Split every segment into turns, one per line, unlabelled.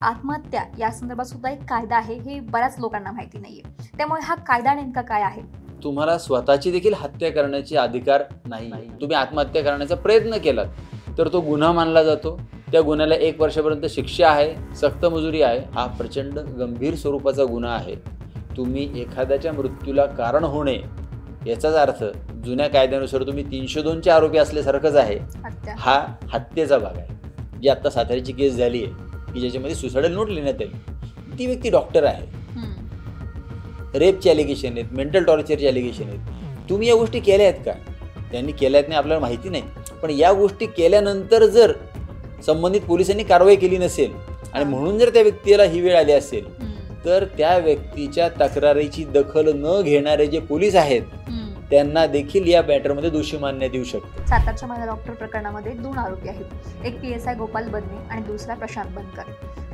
आत्महत्या या संदर्भात सुद्धा एक कायदा आहे, हे बऱ्याच लोकांना माहिती नाहीये. त्यामुळे हा कायदा नेमका काय आहे?
तुम्हाला स्वतःची देखील हत्या करण्याची अधिकार नाही. तुम्ही आत्महत्या करण्याचा प्रयत्न केलात तर तो गुन्हा मानला जातो. त्या गुन्ह्याला 1 वर्षापर्यंत शिक्षा आहे, सक्त मजुरी आहे. हा प्रचंड गंभीर स्वरूपाचा गुन्हा आहे. तुम्ही एखाद्याच्या मृत्यूला कारण होणे याचाच अर्थ जुन्या कायद्यानुसार तुम्ही 302 चे आरोपी असल्यासारखंच आहे. हा हत्येचा भाग आहे. जी आता साताऱ्याची केस झाली आहे की ज्याच्यामध्ये सुसाइडल नोट लिहिण्यात आली. ती व्यक्ती डॉक्टर आहे. रेपचे ॲलिगेशन आहेत, मेंटल टॉर्चरचे ॲलिगेशन आहेत. तुम्ही या गोष्टी केल्या आहेत का? त्यांनी केल्या आहेत नाही आपल्याला माहिती नाही, पण या गोष्टी केल्यानंतर जर संबंधित पोलिसांनी कारवाई केली नसेल आणि म्हणून जर त्या व्यक्तीला ही वेळ आली असेल तर त्या व्यक्तीच्या तक्रारीची दखल न घेणारे जे पोलीस आहेत त्यांना देखील या मॅटरमध्ये दोषी मानण्यात येऊ शकते.
सातारच्या महिला डॉक्टर प्रकरणामध्ये 2 आरोपी आहेत. एक PSI गोपाल बदने आणि दुसरा प्रशांत बनकर.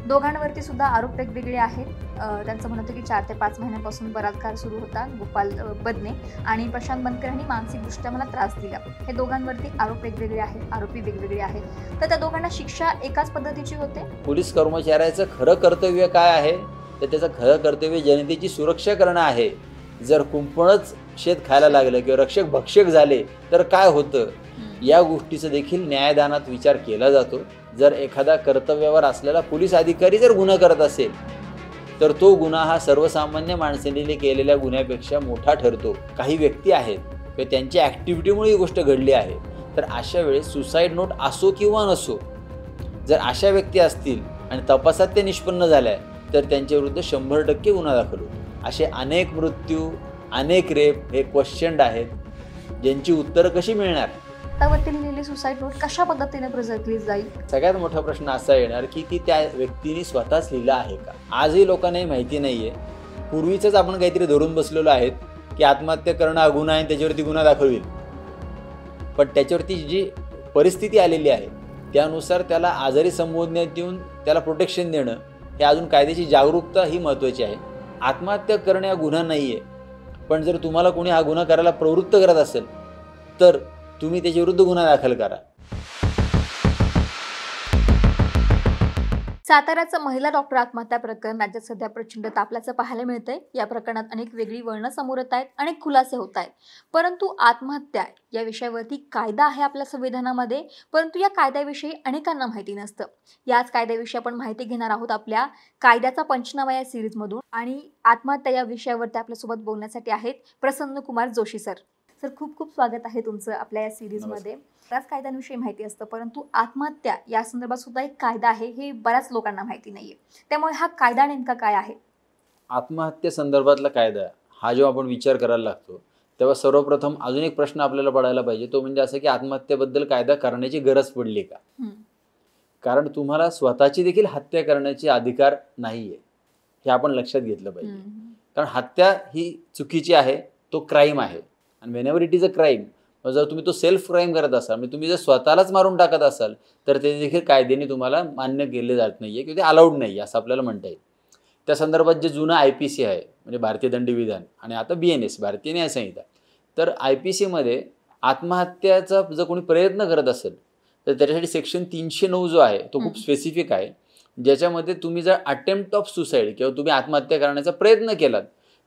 दोघांवरती सुद्धा आरोप वेगवेगळे आहेत. त्यांचं म्हणणं होतं की 4 ते 5 महिन्यापासून बलात्कार सुरू होता गोपाल बदने आणि प्रशांत बनकर यांनी मानसिकदृष्ट्या मला त्रास दिला. हे दोघांवरती आरोप वेगवेगळे आहेत, आरोपी वेगवेगळे आहेत. तर त्या दोघांना शिक्षा एकाच पद्धतीची होते.
पोलीस कर्मचाऱ्याचं खरं कर्तव्य काय आहे तर त्याचं खरं कर्तव्य जनतेची सुरक्षा करणं आहे. जर कुंपणच शेत खायला लागलं किंवा रक्षक भक्षक झाले तर काय होतं या गोष्टीचा देखील न्यायदानात विचार केला जातो. जर एखादा कर्तव्यावर असलेला पोलीस अधिकारी जर गुन्हा करत असेल तर तो गुन्हा हा सर्वसामान्य माणसाने केलेल्या गुन्ह्यापेक्षा मोठा ठरतो. काही व्यक्ती आहेत किंवा त्यांच्या ॲक्टिव्हिटीमुळे ही गोष्ट घडली आहे. तर अशा वेळेस सुसाईड नोट असो किंवा नसो, जर अशा व्यक्ती असतील आणि तपासात ते निष्पन्न झाल्या तर त्यांच्याविरुद्ध 100% गुन्हा दाखल होतो. असे अनेक मृत्यू, अनेक रेप हे क्वेश्चन्ड आहेत ज्यांची उत्तरं कशी मिळणार?
त्यावरती लिहिलेली सुसाईड नोट कशा पद्धतीने प्रेझेंट केली जाईल?
सगळ्यात मोठा प्रश्न असा येणार की ती त्या व्यक्तीने स्वतःच लिहिलं आहे का? आजही लोकांना माहिती नाही आहे. पूर्वीचंच आपण काहीतरी धरून बसलेलो आहेत की आत्महत्या करणं हा गुन्हा आहे, त्याच्यावरती गुन्हा दाखल होईल. पण त्याच्यावरती जी परिस्थिती आलेली आहे त्यानुसार त्याला आजारी संबोधण्यात येऊन त्याला प्रोटेक्शन देणं हे अजून कायद्याची जागरूकता ही महत्त्वाची आहे. आत्महत्या करणे हा गुन्हा नाही आहे, पण जर तुम्हाला कोणी हा गुन्हा करायला प्रवृत्त करत असेल तर तुम्ही त्याच्याविरुद्ध गुन्हा दाखल करा.
साताऱ्याचं महिला डॉक्टर आत्महत्या प्रकरण राज्यात सध्या प्रचंड तापल्याचं पाहायला मिळतंय. या प्रकरणात अनेक वेगळी वळणं समोर येत आहेत, अनेक खुलासे होत आहेत. परंतु आत्महत्या या विषयावरती कायदा आहे आपल्या संविधानामध्ये, परंतु या कायद्याविषयी अनेकांना माहिती नसतं. याच कायद्याविषयी आपण माहिती घेणार आहोत आपल्या कायद्याचा पंचनामा या सिरीजमधून. आणि आत्महत्या या विषयावरती आपल्यासोबत बोलण्यासाठी आहेत प्रसन्न कुमार जोशी सर. सर, खूप खूप स्वागत आहे तुमचं आपल्या या सिरीजमध्ये. बऱ्याच कायद्यांविषयी माहिती असतं, परंतु आत्महत्या या संदर्भात सुद्धा एक कायदा आहे, हे बऱ्याच लोकांना माहिती नाहीये. त्यामुळे हा कायदा नेमका काय आहे?
आत्महत्या संदर्भातला कायदा हा जेव्हा आपण विचार करायला लागतो तेव्हा सर्वप्रथम अजून एक प्रश्न आपल्याला पडायला पाहिजे, तो म्हणजे असं की आत्महत्येबद्दल कायदा करण्याची गरज पडली का? कारण तुम्हाला स्वतःची देखील हत्या करण्याची अधिकार नाहीये, हे आपण लक्षात घेतलं पाहिजे. कारण हत्या ही चुकीची आहे, तो क्राईम आहे. आणि whenever it is a crime, जर तुम्ही तो सेल्फ क्राईम करत असाल म्हणजे तुम्ही जर स्वतःलाच मारून टाकत असाल तर ते देखील कायद्याने तुम्हाला मान्य केले जात नाही आहे किंवा ते अलाउड नाही असं आपल्याला म्हणता येईल. त्या संदर्भात जे जुनं IPC आहे म्हणजे भारतीय दंडी विधान आणि आता BNS भारतीय न्याय संहिता, तर IPCमध्ये आत्महत्याचा जर कोणी प्रयत्न करत असेल तर त्याच्यासाठी सेक्शन 309 जो आहे तो खूप स्पेसिफिक आहे, ज्याच्यामध्ये तुम्ही जर अटेम्प्ट ऑफ सुसाईड किंवा तुम्ही आत्महत्या करण्याचा प्रयत्न केलात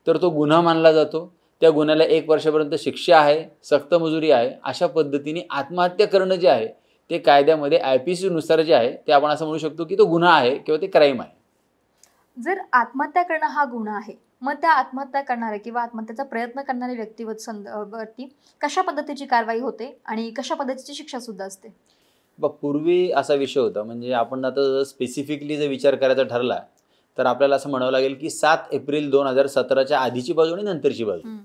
तर तो गुन्हा मानला जातो. त्या गुन्ह्याला 1 वर्षापर्यंत शिक्षा आहे, सक्त मजुरी आहे. अशा पद्धतीने आत्महत्या करणं जे आहे ते कायद्यामध्ये IPC नुसार जे आहे ते आपण असं म्हणू शकतो की तो गुन्हा आहे किंवा ते क्राईम आहे.
जर आत्महत्या करणं हा गुन्हा आहे, मग त्या आत्महत्या करणारे किंवा आत्महत्येचा प्रयत्न करणाऱ्या व्यक्तीवरती कशा पद्धतीची कारवाई होते आणि कशा पद्धतीची शिक्षा सुद्धा असते?
पूर्वी असा विषय होता, म्हणजे आपण आता स्पेसिफिकली जर विचार करायचा ठरला तर आपल्याला असं म्हणावं लागेल की 7 एप्रिल 2017च्या आधीची बाजू आणि नंतरची बाजू.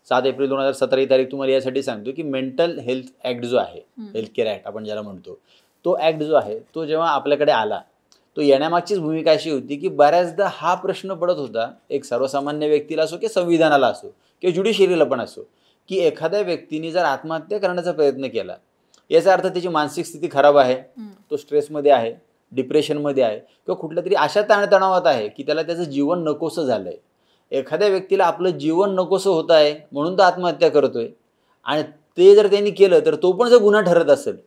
7 एप्रिल 2017 ही तारीख तुम्हाला यासाठी सांगतो की मेंटल हेल्थ ॲक्ट जो आहे, हेल्थ केअर ॲक्ट आपण ज्याला म्हणतो, तो ॲक्ट जो आहे तो जेव्हा आपल्याकडे आला तो येण्यामागचीच भूमिका अशी होती की बऱ्याचदा हा प्रश्न पडत होता एक सर्वसामान्य व्यक्तीला असो किंवा संविधानाला असो किंवा ज्युडिशियरीला पण असो की एखाद्या व्यक्तीने जर आत्महत्या करण्याचा प्रयत्न केला याचा अर्थ त्याची मानसिक स्थिती खराब आहे, तो स्ट्रेसमध्ये आहे, डिप्रेशनमध्ये आहे किंवा कुठल्या तरी अशा ताणतणावात आहे की त्याला त्याचं जीवन नकोसं झालं आहे. एखाद्या व्यक्तीला आपलं जीवन नकोसं होत आहे म्हणून तो आत्महत्या करतोय आणि ते जर त्यांनी केलं तर तो पण जर गुन्हा ठरत असेल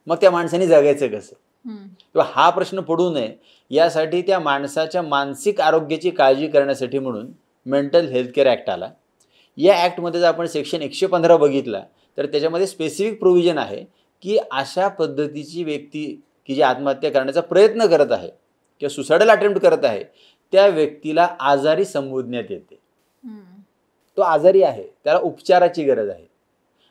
मग त्या माणसाने जगायचं कसं? किंवा हा प्रश्न पडू नये यासाठी त्या माणसाच्या मानसिक आरोग्याची काळजी करण्यासाठी म्हणून मेंटल हेल्थ केअर ॲक्ट आला. या ॲक्टमध्ये जर आपण सेक्शन 115 बघितला तर त्याच्यामध्ये स्पेसिफिक प्रोव्हिजन आहे की अशा पद्धतीची व्यक्ती की जी आत्महत्या करण्याचा प्रयत्न करत आहे किंवा सुसायडल अटेम्प्ट करत आहे त्या व्यक्तीला आजारी संबोधण्यात येते. तो आजारी आहे, त्याला उपचाराची गरज आहे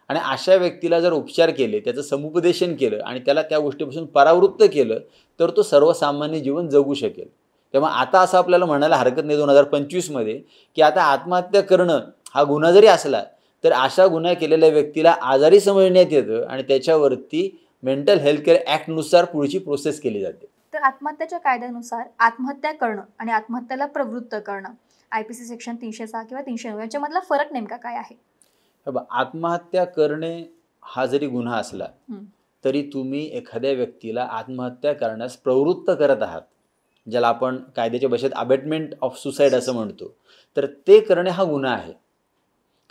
आणि अशा व्यक्तीला जर उपचार केले, त्याचं समुपदेशन केलं आणि त्याला त्या गोष्टीपासून परावृत्त केलं तर तो सर्वसामान्य जीवन जगू शकेल. तेव्हा आता असं आपल्याला म्हणायला हरकत नाही 2025मध्ये की आता आत्महत्या करणं हा गुन्हा जरी असला तर अशा गुन्हा केलेल्या व्यक्तीला आजारी समजण्यात येतं आणि त्याच्यावरती मेंटल हेल्थ केअर ॲक्टनुसार पुढची प्रोसेस केली जाते.
तर आत्महत्याच्या कायद्यानुसार आत्महत्या करणं आणि आत्महत्याला प्रवृत्त करणं IPC सेक्शन 306 किंवा 309 याच्यामधला फरक नेमका काय आहे?
आत्महत्या करणे हा जरी गुन्हा असला तरी तुम्ही एखाद्या व्यक्तीला आत्महत्या करण्यास प्रवृत्त करत आहात, ज्याला आपण कायद्याच्या भाषेत अबेटमेंट ऑफ सुसाईड असं म्हणतो, तर ते करणे हा गुन्हा आहे.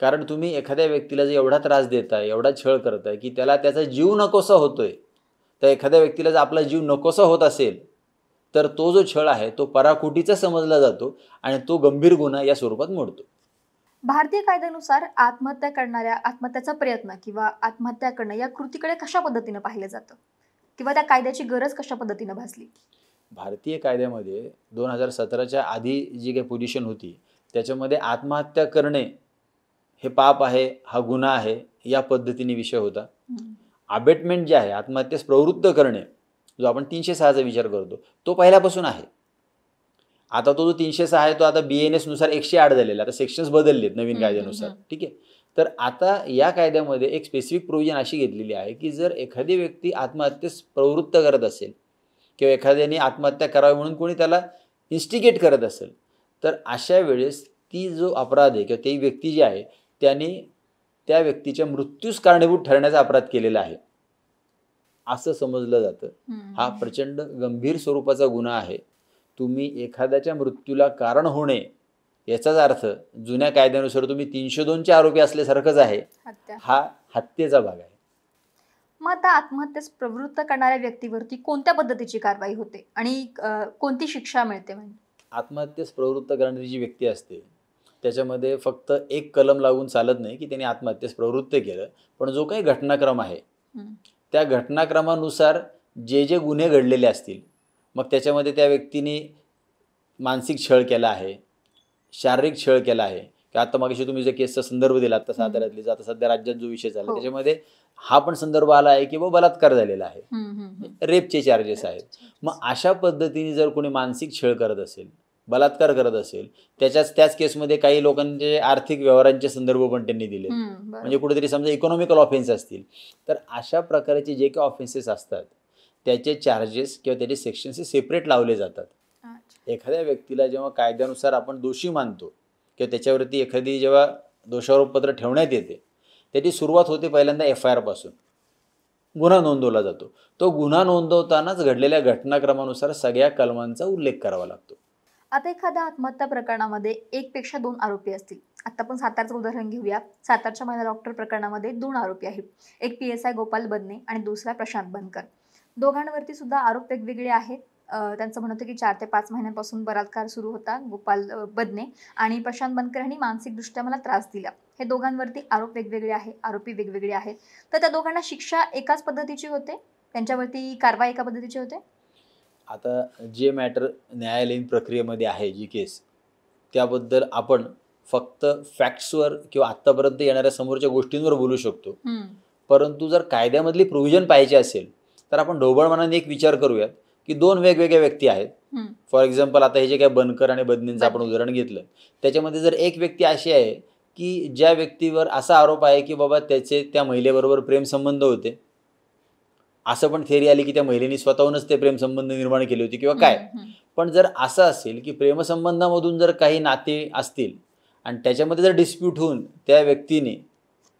कारण तुम्ही एखाद्या व्यक्तीला जर एवढा त्रास देताय, एवढा छळ करताय की त्याला त्याचा जीव नकोसा होतोय, तर एखाद्या व्यक्तीला जर आपला जीव नकोसा होत असेल तर तो जो छळ आहे तो पराकोटीचा समजला जातो आणि तो गंभीर गुन्हा या स्वरूपात मोडतो.
भारतीय कायद्यानुसार आत्महत्या करणाऱ्या आत्महत्याचा प्रयत्न किंवा आत्महत्या करणं या कृतीकडे कशा पद्धतीने पाहिलं जातं किंवा त्या कायद्याची गरज कशा पद्धतीने भासली?
भारतीय कायद्यामध्ये 2017च्या आधी जी काही पोझिशन होती त्याच्यामध्ये आत्महत्या करणे हे पाप आहे, हा गुन्हा आहे या पद्धतीने विषय होता. अबेटमेंट जे आहे, आत्महत्येस प्रवृत्त करणे, जो आपण 306चा विचार करतो तो पहिल्यापासून आहे. आता तो जो 306 आहे तो आता BNS नुसार 108 झालेला, आता सेक्शन्स बदललेत नवीन कायद्यानुसार. ठीक आहे, तर आता या कायद्यामध्ये एक स्पेसिफिक प्रोव्हिजन अशी घेतलेली आहे की जर एखादी व्यक्ती आत्महत्येस प्रवृत्त करत असेल किंवा एखाद्याने आत्महत्या करावी म्हणून कोणी त्याला इन्स्टिगेट करत असेल तर अशा वेळेस ती जो अपराध आहे किंवा ती व्यक्ती जी आहे त्याने त्या व्यक्तीच्या मृत्यूस कारणीभूत ठरण्याचा अपराध केलेला आहे असं समजलं जातं. हा प्रचंड गंभीर स्वरूपाचा गुन्हा आहे. तुम्ही एखाद्याच्या मृत्यूला कारण होणे याचाच अर्थ जुन्या कायद्यानुसार तुम्ही 302चे आरोपी असल्यासारखंच आहे. हा हत्येचा भाग आहे.
मग आता आत्महत्येस प्रवृत्त करणाऱ्या व्यक्तीवरती कोणत्या पद्धतीची कारवाई होते आणि कोणती शिक्षा मिळते?
आत्महत्येस प्रवृत्त करणारी जी व्यक्ती असते त्याच्यामध्ये फक्त एक कलम लागून चालत नाही की त्याने आत्महत्येस प्रवृत्त केलं, पण जो काही घटनाक्रम आहे त्या घटनाक्रमानुसार जे जे गुन्हे घडलेले असतील, मग त्याच्यामध्ये त्या व्यक्तीने मानसिक छळ केला आहे, शारीरिक छळ केला आहे की आता मागेशी तुम्ही जे केसचा संदर्भ दिला आता साताऱ्यातली, आता सध्या राज्यात जो विषय चालला त्याच्यामध्ये हा पण संदर्भ आला आहे की बलात्कार झालेला आहे, रेपचे चार्जेस आहेत. मग अशा पद्धतीने जर कोणी मानसिक छळ करत असेल, बलात्कार करत असेल, त्याच केसमध्ये काही लोकांचे आर्थिक व्यवहारांचे संदर्भ पण त्यांनी दिले, म्हणजे कुठेतरी समजा इकॉनॉमिकल ऑफेन्स असतील, तर अशा प्रकारचे जे काही ऑफेन्सेस असतात त्याचे चार्जेस किंवा त्याचे सेक्शन्स सेपरेट लावले जातात. एखाद्या व्यक्तीला जेव्हा कायद्यानुसार आपण दोषी मानतो किंवा त्याच्यावरती एखादी जेव्हा दोषारोपपत्र ठेवण्यात येते त्याची सुरुवात होते पहिल्यांदा FIR पासून. गुन्हा नोंदवला जातो. तो गुन्हा नोंदवतानाच घडलेल्या घटनाक्रमानुसार सगळ्या कलमांचा उल्लेख करावा लागतो.
आता एखाद्या आत्महत्या प्रकरणामध्ये 1 पेक्षा 2 आरोपी असतील. आता आपण सातारचं उदाहरण घेऊया. सातारच्या महिला डॉक्टर प्रकरणामध्ये 2 आरोपी आहेत. एक PSI गोपाल बदने आणि दुसरा प्रशांत बनकर. दोघांवरती सुद्धा आरोप वेगवेगळे आहेत. त्यांचं म्हणणं होतं की 4 ते 5 महिन्यांपासून बलात्कार सुरू होता गोपाल बदने आणि प्रशांत बनकर यांनी मानसिकदृष्ट्या मला त्रास दिला. हे दोघांवरती आरोप वेगवेगळे आहेत, आरोपी वेगवेगळे आहेत. तर त्या दोघांना शिक्षा एकाच पद्धतीची होते, त्यांच्यावरती कारवाई एका पद्धतीची होते.
आता जे मॅटर न्यायालयीन प्रक्रियेमध्ये आहे जी केस, त्याबद्दल आपण फक्त फॅक्ट्सवर किंवा आत्तापर्यंत येणाऱ्या समोरच्या गोष्टींवर बोलू शकतो. परंतु जर कायद्यामधली प्रोव्हिजन पाहिजे असेल तर आपण ढोबळ मनाने एक विचार करूयात की 2 वेगवेगळ्या व्यक्ती आहेत. फॉर एक्झाम्पल आता हे जे काही बनकर आणि बदनेंचं आपण उदाहरण घेतलं त्याच्यामध्ये जर एक व्यक्ती अशी आहे की ज्या व्यक्तीवर असा आरोप आहे की बाबा त्याचे त्या महिलेबरोबर प्रेमसंबंध होते, असं पण थेअरी आली की त्या महिलेने स्वतःहूनच ते प्रेमसंबंध निर्माण केले होते किंवा काय, पण जर असं असेल की प्रेमसंबंधामधून जर काही नाते असतील आणि त्याच्यामध्ये जर डिस्प्यूट होऊन त्या व्यक्तीने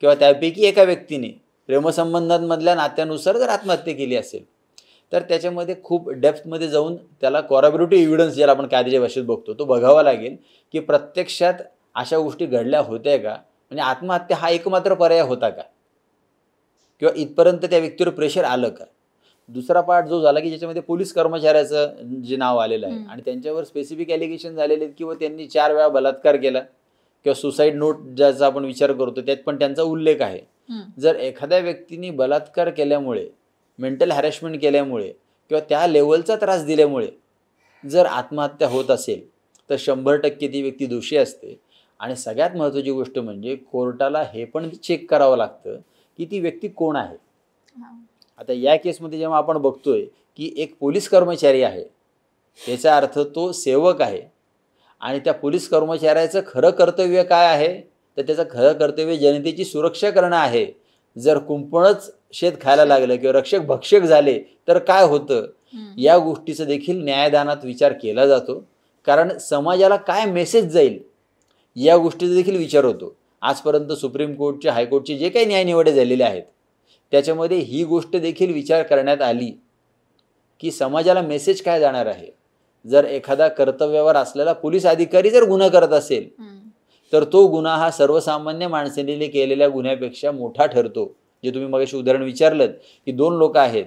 किंवा त्यापैकी एका व्यक्तीने प्रेमसंबंधांमधल्या नात्यानुसार जर आत्महत्या केली असेल तर त्याच्यामध्ये खूप डेप्थमध्ये जाऊन त्याला कॉरॅबोरेटिव्ह एव्हिडन्स ज्याला आपण कायद्याच्या भाषेत बघतो तो बघावा लागेल की प्रत्यक्षात अशा गोष्टी घडल्या होत्या का, म्हणजे आत्महत्या हा एकमात्र पर्याय होता का किंवा इथपर्यंत त्या व्यक्तीवर प्रेशर आलं का. दुसरा पार्ट जो झाला की ज्याच्यामध्ये पोलीस कर्मचाऱ्याचं जे नाव आलेलं आहे
हम्म.
आणि त्यांच्यावर स्पेसिफिक ॲलिगेशन झालेले आहेत किंवा त्यांनी 4 वेळा बलात्कार केला किंवा सुसाईड नोट ज्याचा आपण विचार करतो त्यात पण त्यांचा उल्लेख आहे. जर एखाद्या व्यक्तीने बलात्कार केल्यामुळे, मेंटल हॅरेसमेंट केल्यामुळे किंवा त्या लेवलचा त्रास दिल्यामुळे जर आत्महत्या होत असेल तर 100% ती व्यक्ती दोषी असते. आणि सगळ्यात महत्त्वाची गोष्ट म्हणजे कोर्टाला हे पण चेक करावं लागतं की ती व्यक्ती कोण आहे. आता या केसमध्ये जेव्हा आपण बघतोय की एक पोलीस कर्मचारी आहे, याचा अर्थ तो सेवक आहे आणि त्या पोलीस कर्मचाऱ्याचं खरं कर्तव्य काय आहे तर त्याचं खरं कर्तव्य जनतेची सुरक्षा करणं आहे. जर कुंपणच शेत खायला लागलं किंवा रक्षक भक्षक झाले तर काय होतं, या गोष्टीचं देखील न्यायदानात विचार केला जातो. कारण समाजाला काय मेसेज जाईल या गोष्टीचा देखील विचार होतो. आजपर्यंत सुप्रीम कोर्टचे, हायकोर्टचे जे काही न्यायनिवाडे झालेले आहेत त्याच्यामध्ये ही गोष्ट देखील विचार करण्यात आली की समाजाला मेसेज काय जाणार आहे. जर एखादा कर्तव्यावर असलेला पोलीस अधिकारी जर गुन्हा करत असेल तर तो गुन्हा हा सर्वसामान्य माणसाने केलेल्या गुन्ह्यापेक्षा मोठा ठरतो. जे तुम्ही मगाशी उदाहरण विचारलं की 2 लोक आहेत,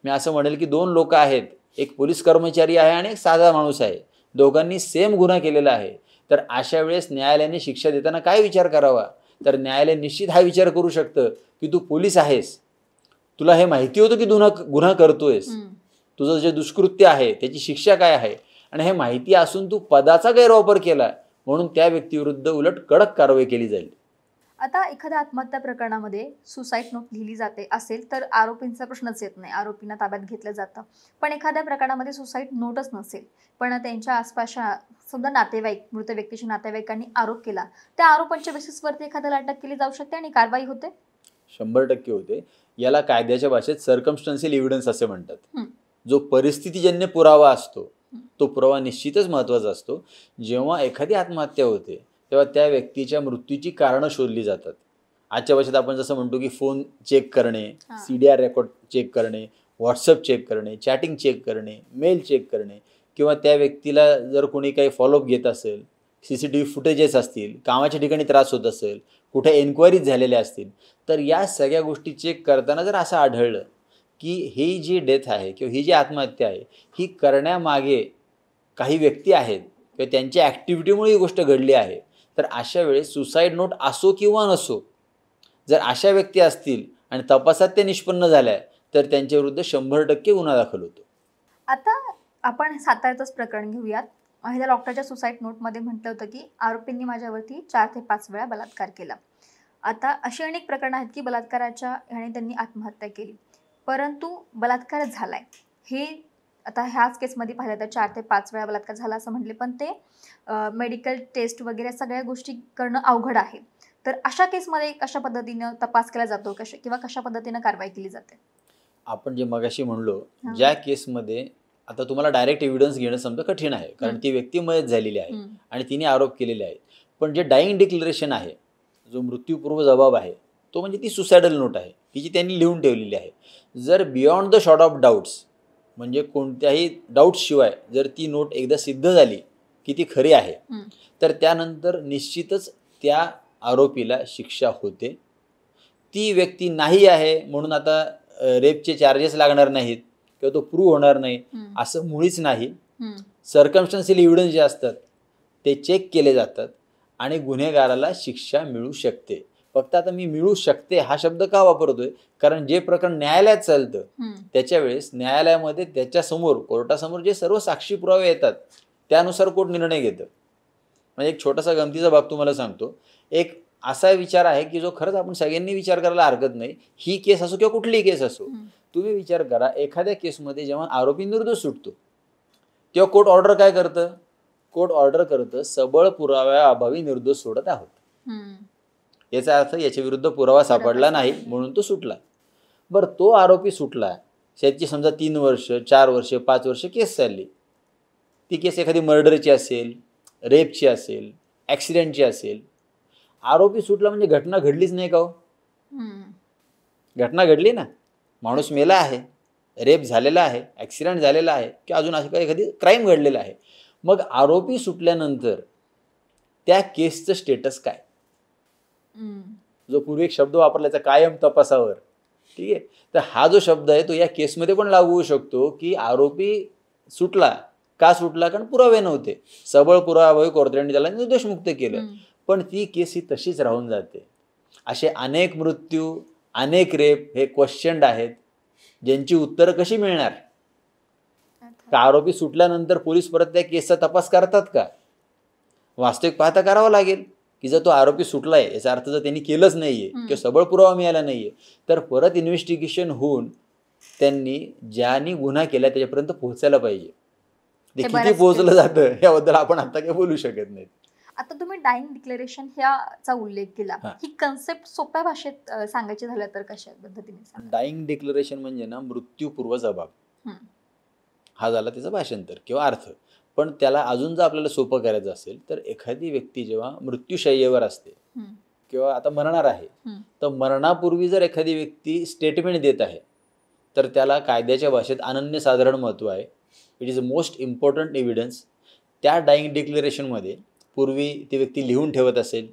मी असं म्हणेल की 2 लोक आहेत, एक पोलीस कर्मचारी आहे आणि एक साधा माणूस आहे, दोघांनी सेम गुन्हा केलेला आहे. तर अशा वेळेस न्यायालयाने शिक्षा देताना काय विचार करावा, तर न्यायालय निश्चित हा विचार करू शकतं की तू पोलीस आहेस, तुला हे माहिती होतं की गुन्हा करतोयस, तुझं जे दुष्कृत्य आहे त्याची शिक्षा काय आहे आणि हे माहिती असून तू पदाचा गैरवापर केला म्हणून त्या व्यक्तीविरुद्ध उलट कडक कारवाई केली जाईल.
आता एखाद्या आत्महत्या प्रकरणामध्ये सुसाईड नोट लिहिली जाते असेल तर आरोपींचा प्रश्नच येत नाही, आरोपींना ताब्यात घेतलं जातं. पण एखाद्या प्रकरणामध्ये सुसाईड नोटच नसेल पण त्यांच्या आसपासच्या समजा नातेवाईक, मृत व्यक्तीच्या नातेवाईकांनी आरोप केला, त्या आरोपांच्या बेसिसवरती एखाद्याला अटक केली जाऊ शकते आणि कारवाई होते.
100% होते. याला कायद्याच्या भाषेत सर्कमस्टन्शियल एव्हिडन्स असे म्हणतात. जो परिस्थितीजन्य पुरावा असतो तो पुरावा निश्चितच महत्त्वाचा असतो. जेव्हा एखादी आत्महत्या होते तेव्हा त्या व्यक्तीच्या मृत्यूची कारणं शोधली जातात. आजच्या भाषेत आपण जसं म्हणतो की फोन चेक करणे, CDR रेकॉर्ड चेक करणे, व्हॉट्सअप चेक करणे, चॅटिंग चेक करणे, मेल चेक करणे किंवा त्या व्यक्तीला जर कोणी काही फॉलोअप घेत असेल, CCTV फुटेजेस असतील, कामाच्या ठिकाणी त्रास होत असेल, कुठे एन्क्वायरीज झालेल्या असतील, तर या सगळ्या गोष्टी चेक करताना जर असं आढळलं की ही जी डेथ आहे किंवा ही जी आत्महत्या आहे ही करण्यामागे काही व्यक्ती आहेत किंवा त्यांच्या ॲक्टिव्हिटीमुळे ही गोष्ट घडली आहे, तर अशा वेळेस सुसाईड नोट असो किंवा नसो, जर अशा व्यक्ती असतील आणि तपासात ते निष्पन्न झाल्या तर त्यांच्याविरुद्ध 100% गुन्हा दाखल होतो.
आता आपण साताऱ्याचंच प्रकरण घेऊयात. महिला डॉक्टरच्या सुसाईड नोटमध्ये म्हटलं होतं की आरोपींनी माझ्यावरती 4 ते 5 वेळा बलात्कार केला. आता अशी अनेक प्रकरणं आहेत की बलात्काराच्या ह्याने त्यांनी आत्महत्या केली, परंतु बलात्कार झालाय हे आता ह्याच केसमध्ये पाहिलं तर 4 ते 5 वेळा बलात्कार झाला असं म्हटले, पण ते मेडिकल टेस्ट वगैरे सगळ्या गोष्टी करणं अवघड आहे. तर अशा केसमध्ये कशा पद्धतीनं तपास केला जातो किंवा कशा पद्धतीनं कारवाई केली जाते.
आपण जे मगाशी म्हणलो ज्या केसमध्ये आता तुम्हाला डायरेक्ट एव्हिडन्स घेणं समजा कठीण आहे कारण ती व्यक्ती मयत झालेली आहे आणि तिने आरोप केलेले आहेत. पण जे डाईंग डिक्लेरेशन आहे, जो मृत्यूपूर्व जबाब आहे, तो म्हणजे ती सुसायडल नोट आहे, तिची त्यांनी लिहून ठेवलेली आहे. जर beyond the short of doubts म्हणजे कोणत्याही डाऊट्सशिवाय जर ती नोट एकदा सिद्ध झाली की ती खरी आहे तर त्यानंतर निश्चितच त्या आरोपीला शिक्षा होते. ती व्यक्ती नाही आहे म्हणून आता रेपचे चार्जेस लागणार नाहीत किंवा तो प्रूव्ह होणार नाही असं मुळीच नाही. सर्कमस्टन्शियल एव्हिडन्स जे असतात ते चेक केले जातात आणि गुन्हेगाराला शिक्षा मिळू शकते. फक्त आता मी मिळू शकते हा शब्द का वापरतोय, कारण जे प्रकरण न्यायालयात चालतं त्याच्या वेळेस न्यायालयामध्ये त्याच्यासमोर, कोर्टासमोर जे सर्व साक्षी पुरावे येतात त्यानुसार कोर्ट निर्णय घेतं. म्हणजे एक छोटासा गमतीचा भाग तुम्हाला सांगतो. एक असा विचार आहे की जो खरंच आपण सगळ्यांनी विचार करायला हरकत नाही, ही केस असो किंवा कुठलीही केस असो. तुम्ही विचार करा, एखाद्या केसमध्ये जेव्हा आरोपी निर्दोष सुटतो तेव्हा कोर्ट ऑर्डर काय करतं, कोर्ट ऑर्डर करतं सबळ पुराव्याअभावी निर्दोष सोडत आहोत. याचा अर्थ याच्या विरुद्ध पुरावा सापडला नाही म्हणून तो सुटला. बरं, तो आरोपी सुटला, त्याची समजा 3 वर्ष 4 वर्ष 5 वर्ष केस चालली. ती केस एखादी मर्डरची असेल, रेपची असेल, ॲक्सिडेंटची असेल. आरोपी सुटला म्हणजे घटना घडलीच नाही का हो? घटना घडली ना, माणूस मेला आहे, रेप झालेला आहे, ॲक्सिडेंट झालेला आहे किंवा अजून अशी काही एखादी क्राईम घडलेला आहे. मग आरोपी सुटल्यानंतर त्या केसचं स्टेटस काय? जो पूर्वी एक शब्द वापरल्याचा कायम तपासावर, ठीक आहे. तर हा जो शब्द आहे तो या केसमध्ये पण लागू होऊ शकतो की आरोपी सुटला. का सुटला? कारण पुरावे नव्हते. सबळ पुरावे कोर्टाने त्याला निर्दोषमुक्त केलं. पण ती केस ही तशीच राहून जाते. असे अनेक मृत्यू, अनेक रेप हे क्वेश्चन्ड आहेत, ज्यांची उत्तरं कशी मिळणार? का आरोपी सुटल्यानंतर पोलीस परत त्या केसचा तपास करतात का? वास्तविक पाहता करावं लागेल की जर तो आरोपी सुटलाय, याचा अर्थ जर त्यांनी केलंच नाहीये किंवा सबळ पुरावा मिळाला नाहीये, तर परत इन्व्हेस्टिगेशन होऊन त्यांनी ज्यांनी गुन्हा केला त्याच्यापर्यंत पोहोचायला पाहिजे. ते किती पोहोचलं जातं याबद्दल आपण आता काही बोलू शकत नाही.
आता तुम्ही डाईंग डिक्लेरेशन ह्याचा उल्लेख केला. ही कन्सेप्ट सोप्या भाषेत सांगायची झालं तर कशा पद्धतीने सांगा?
डाईंग डिक्लेरेशन म्हणजे ना मृत्यूपूर्व जबाब, हा झाला त्याचा भाषांतर किंवा अर्थ. पण त्याला अजून जर आपल्याला सोपं करायचं असेल तर एखादी व्यक्ती जेव्हा मृत्यूशय्येवर असते किंवा आता मरणार आहे, तर मरणापूर्वी जर एखादी व्यक्ती स्टेटमेंट देत आहे तर त्याला कायद्याच्या भाषेत अनन्यसाधारण महत्त्व आहे. It is a most important evidence. त्या डाईंग डिक्लेरेशनमध्ये पूर्वी ती व्यक्ती लिहून ठेवत असेल.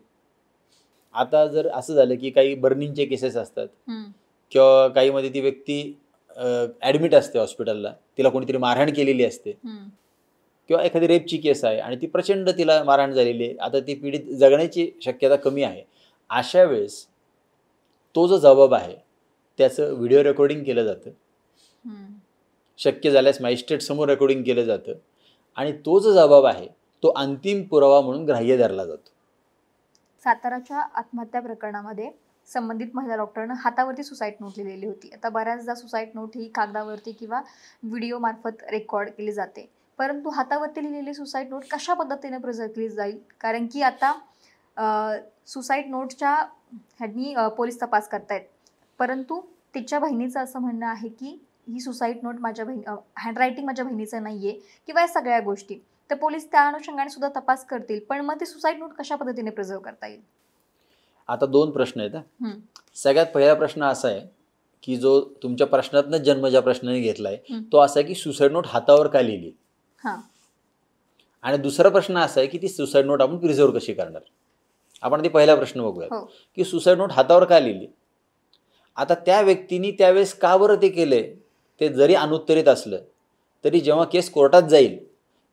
आता जर असं झालं की काही बर्निंगचे केसेस असतात किंवा काहीमध्ये ती व्यक्ती ॲडमिट असते हॉस्पिटलला, तिला कोणीतरी मारहाण केलेली असते किंवा एखादी रेपची केस आहे आणि ती प्रचंड तिला मारहाण झालेली आहे, आता ती पीडित जगण्याची शक्यता कमी आहे. अशा वेळेस तो जो जबाब आहे त्याचं व्हिडिओ रेकॉर्डिंग केलं जातं. शक्य झाल्यास मॅजिस्ट्रेट समोर रेकॉर्डिंग केलं जातं आणि तो जो जबाब आहे तो अंतिम पुरावा म्हणून ग्राह्य धरला जातो.
साताराच्या आत्महत्या प्रकरणामध्ये संबंधित महिला डॉक्टरनं हातावरती सुसाईड नोट लिहिलेली होती. आता बऱ्याचदा सुसाईड नोट ही कागदावरती किंवा व्हिडिओ मार्फत रेकॉर्ड केली जाते, परंतु हातावरती लिहिलेली सुसाईड नोट कशा पद्धतीने प्रिझर्व केली जाईल? कारण की आता सुसाईड नोटच्या ह्यांनी पोलीस तपास करतायत, परंतु तिच्या बहिणीचं असं म्हणणं आहे की ही सुसाईड नोट माझ्या हँडरायटिंग माझ्या बहिणीचं नाहीये किंवा या सगळ्या गोष्टी. तर पोलीस त्या अनुषंगाने सुद्धा तपास करतील, पण मग ती सुसाईड नोट कशा पद्धतीने प्रिझर्व करता येईल?
आता दोन प्रश्न आहेत. सगळ्यात पहिला प्रश्न असा आहे की जो तुमच्या प्रश्नातनं जन्म ज्या प्रश्नाने घेतलाय तो असा आहे की सुसाईड नोट हातावर का लिहिली, आणि दुसरा प्रश्न असा आहे की ती सुसाईड नोट आपण प्रिझर्व कशी करणार. आपण ती पहिला प्रश्न बघूया की सुसाईड नोट हातावर का लिहिली. आता त्या व्यक्तीने त्यावेळेस का बरं ते केलंय ते जरी अनुत्तरित असलं तरी जेव्हा केस कोर्टात जाईल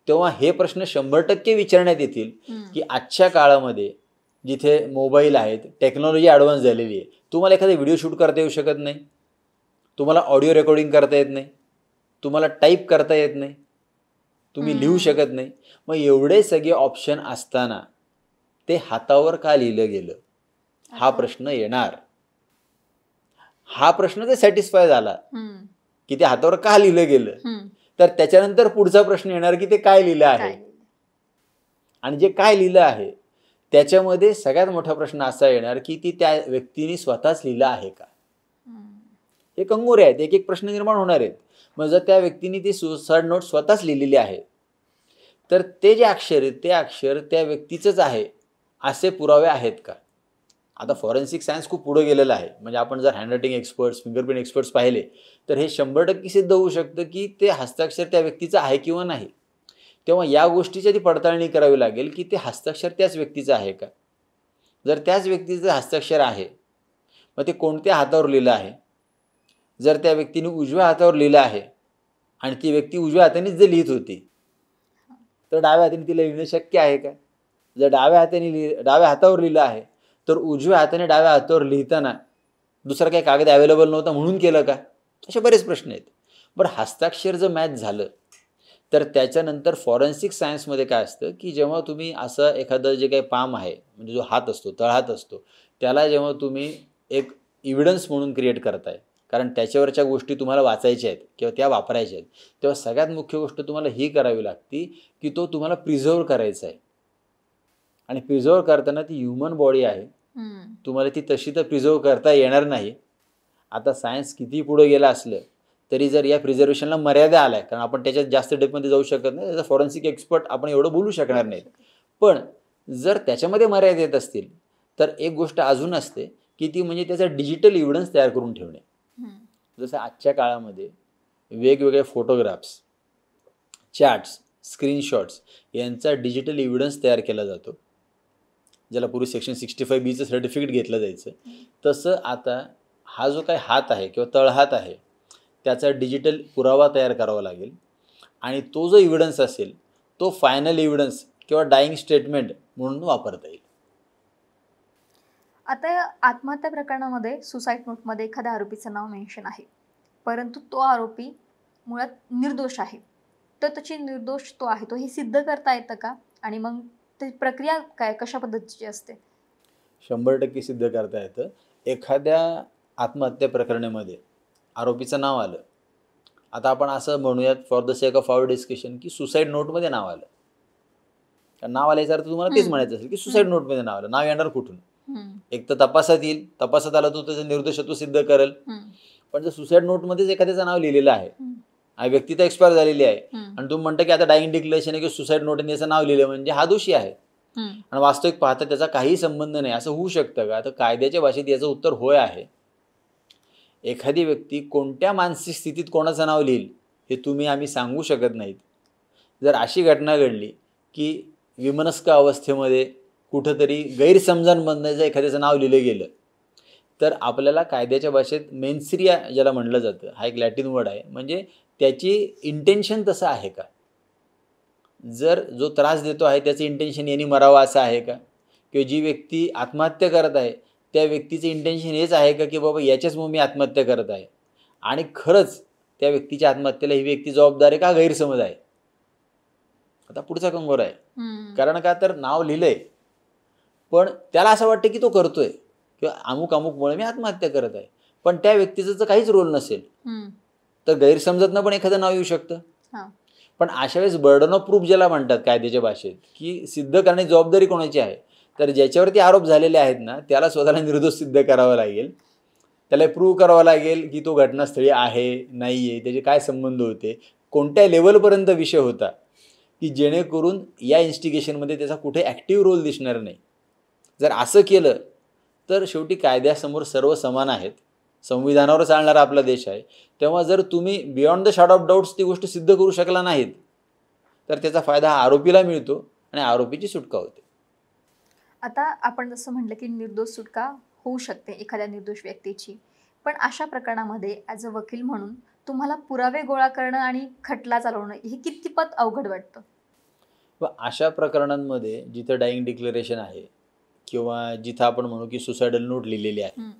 तेव्हा हे प्रश्न 100% विचारण्यात येतील की आजच्या काळामध्ये जिथे मोबाईल आहेत, टेक्नॉलॉजी ॲडव्हान्स झालेली आहे, तुम्हाला एखादा व्हिडिओ शूट करता येऊ शकत नाही, तुम्हाला ऑडिओ रेकॉर्डिंग करता येत नाही, तुम्हाला टाईप करता येत नाही, तुम्ही लिहू शकत नाही. मग एवढे सगळे ऑप्शन असताना ते हातावर का लिहिलं गेलं हा प्रश्न येणार. हा प्रश्न जर सॅटिस्फाय झाला की ते हातावर का लिहिलं गेलं, तर त्याच्यानंतर पुढचा प्रश्न येणार की ते काय लिहिलं आहे, आणि जे काय लिहिलं आहे त्याच्यामध्ये सगळ्यात मोठा प्रश्न असा येणार की ती त्या व्यक्तीने स्वतःच लिहिलं आहे का. हे कंगोरे आहेत, एक एक प्रश्न निर्माण होणार आहेत. मग जर त्या व्यक्तीने ती सुसाईड नोट स्वतःच लिहिलेली आहे तर ते जे अक्षर आहेत ते अक्षर त्या व्यक्तीचंच आहे असे पुरावे आहेत का. आता फॉरेन्सिक सायन्स खूप पुढे गेलेलं आहे, म्हणजे आपण जर हँडरायटिंग एक्सपर्ट्स, फिंगरप्रिंट एक्सपर्ट्स पाहिले तर हे 100% सिद्ध होऊ शकतं की ते हस्ताक्षर त्या व्यक्तीचं आहे किंवा नाही. तेव्हा या गोष्टीची ती पडताळणी करावी लागेल की ते हस्ताक्षर त्याच व्यक्तीचं आहे का. जर त्याच व्यक्तीचं हस्ताक्षर आहे मग ते कोणत्या हातावर लिहिलं आहे. जर त्या व्यक्तीने उजव्या हातावर लिहिलं आहे आणि ती व्यक्ती उजव्या हातानेच जर लिहित होती तर डाव्या हाताने तिला लिहिणं शक्य आहे का. जर डाव्या हातावर लिहिलं आहे तर उजव्या हाताने डाव्या हातावर लिहिताना दुसरा काही कागद अवेलेबल नव्हता म्हणून केलं का. असे बरेच प्रश्न आहेत. बरं, हस्ताक्षर जर मॅच झालं तर त्याच्यानंतर फॉरेन्सिक सायन्समध्ये काय असतं की जेव्हा तुम्ही असं एखादं जे काही पाम आहे म्हणजे जो हात असतो, तळहात असतो, त्याला जेव्हा तुम्ही एक इव्हिडन्स म्हणून क्रिएट करताय, कारण त्याच्यावरच्या गोष्टी तुम्हाला वाचायच्या आहेत किंवा त्या वापरायच्या आहेत, तेव्हा सगळ्यात मुख्य गोष्ट तुम्हाला ही करावी लागती की तो तुम्हाला प्रिझर्व करायचा आहे. आणि प्रिझर्व करताना ती ह्युमन बॉडी आहे, तुम्हाला ती तशी तर प्रिझर्व करता येणार नाही. आता सायन्स किती पुढे गेलं असलं तरी जर या प्रिझर्वेशनला मर्यादा आल्या, कारण आपण त्याच्यात जास्त डेपमध्ये जाऊ शकत नाही, त्याचा फॉरेन्सिक एक्सपर्ट आपण एवढं बोलू शकणार नाहीत. पण जर त्याच्यामध्ये मर्यादा येत असतील तर एक गोष्ट अजून असते की ती म्हणजे त्याचा डिजिटल इव्हिडन्स तयार करून ठेवणे. जसं आजच्या काळामध्ये वेगवेगळे फोटोग्राफ्स, चॅट्स, स्क्रीनशॉट्स यांचा डिजिटल इव्हिडन्स तयार केला जातो, ज्याला पूर्वी सेक्शन 65B सर्टिफिकेट घेतलं जायचं. तसं आता हा जो काही हात आहे किंवा तळहात आहे त्याचा डिजिटल पुरावा तयार करावा लागेल आणि तो जो इव्हिडन्स असेल तो फायनल इव्हिडन्स किंवा डाईंग स्टेटमेंट म्हणून वापरता येईल.
आता या आत्महत्या प्रकरणामध्ये सुसाईड नोटमध्ये एखाद्या आरोपीचं नाव मेन्शन आहे, परंतु तो आरोपी मुळात निर्दोष आहे. तर त्याची निर्दोष तो आहे तो हे सिद्ध करता येतं का? आणि मग ती प्रक्रिया काय कशा पद्धतीची असते?
100% सिद्ध करता येतं. एखाद्या आत्महत्या प्रकरणामध्ये आरोपीचं नाव आलं, आता आपण असं म्हणूयात for the sake of our discussion की सुसाईड नोटमध्ये नाव आलं. कारण नाव आल्याचा अर्थ तुम्हाला तेच म्हणायचं असेल की सुसाईड नोटमध्ये नाव आलं. नाव येणार कुठून? एक तर तपासात येईल, तपासात आला तो त्याचं निर्दोषत्व सिद्ध करेल. पण जर सुसाईड नोटमध्येच एखाद्याचं नाव लिहिलेलं आहे, व्यक्ती तर एक्सपायर झालेली आहे आणि तुम्ही म्हणता की आता डाईंग डिक्लेरेशन आहे की सुसाईड नोटने याचं नाव लिहिलं म्हणजे हा दोषी आहे आणि वास्तविक पाहता त्याचा काही संबंध नाही, असं होऊ शकतं का? तर कायद्याच्या भाषेत याचं उत्तर होय आहे. एखादी व्यक्ती कोणत्या मानसिक स्थितीत कोणाचं नाव लिहिल हे आम्ही सांगू शकत नाहीत. जर अशी घटना घडली की विमनस्क अवस्थेमध्ये कुठंतरी गैरसमजांमधनं जर एखाद्याचं नाव लिहिलं गेलं तर आपल्याला कायद्याच्या भाषेत मेन्सिरिया ज्याला म्हणलं जातं, हा एक लॅटिन वर्ड आहे, म्हणजे त्याची इंटेन्शन तसं आहे का? जर जो त्रास देतो आहे त्याचं इंटेन्शन यांनी मरावं असं आहे का? किंवा जी व्यक्ती आत्महत्या करत आहे त्या व्यक्तीचं इंटेन्शन हेच आहे का की बाबा याच्याचमुळे मी आत्महत्या करत आहे आणि खरंच त्या व्यक्तीच्या आत्महत्येला ही व्यक्ती जबाबदार आहे का गैरसमज आहे? आता पुढचा कंगोरा आहे. कारण का तर नाव लिहिलंय पण त्याला असं वाटतं की तो करतोय किंवा अमुक अमुकमुळे मी आत्महत्या करत आहे, पण त्या व्यक्तीचं जर काहीच रोल नसेल तर गैरसमजातनं पण एखादं नाव येऊ शकतं. पण अशा वेळेस बर्डन ऑफ प्रूफ ज्याला म्हणतात कायद्याच्या भाषेत की सिद्ध करण्याची जबाबदारी कोणाची आहे, तर ज्याच्यावरती आरोप झालेले आहेत ना त्याला स्वतःला निर्दोष सिद्ध करावं लागेल. त्याला प्रूव्ह करावं लागेल की तो घटनास्थळी आहे नाही आहे, त्याचे काय संबंध होते, कोणत्या लेवलपर्यंत विषय होता, की जेणेकरून या इन्व्हेस्टिगेशनमध्ये त्याचा कुठे ॲक्टिव्ह रोल दिसणार नाही. जर असं केलं तर शेवटी कायद्यासमोर सर्व समान आहेत, संविधानावर चालणारा आपला देश आहे. तेव्हा जर तुम्ही beyond the shadow of doubts ती गोष्ट सिद्ध करू शकला नाहीत तर त्याचा फायदा हा आरोपीला मिळतो आणि आरोपीची सुटका होते.
आता आपण जसं म्हटलं की निर्दोष सुटका होऊ शकते एखाद्या निर्दोष व्यक्तीची, पण अशा प्रकरणामध्ये ॲज अ वकील म्हणून तुम्हाला पुरावे गोळा करणं आणि खटला चालवणं हे कितपत अवघड वाटतं?
व अशा प्रकरणांमध्ये जिथं डाईंग डिक्लेरेशन आहे किंवा जिथं आपण म्हणू की सुसायडल नोट लिहिलेली आहे,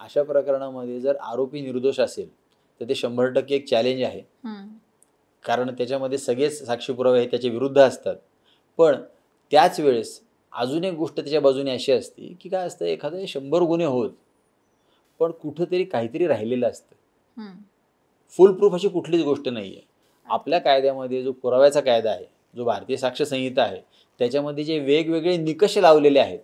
अशा प्रकरणामध्ये जर आरोपी निर्दोष असेल तर ते 100% एक चॅलेंज आहे. कारण त्याच्यामध्ये सगळेच साक्षी पुरावे हे त्याच्या विरुद्ध असतात. पण त्याच वेळेस अजून एक गोष्ट त्याच्या बाजूने अशी असते की काय असतं, एखादे 100 गुन्हे होत पण कुठंतरी काहीतरी राहिलेलं असतं. फुल प्रूफ अशी कुठलीच गोष्ट नाही आहे. आपल्या कायद्यामध्ये जो पुराव्याचा कायदा आहे, जो भारतीय साक्ष संहिता आहे, त्याच्यामध्ये जे वेगवेगळे निकष लावलेले आहेत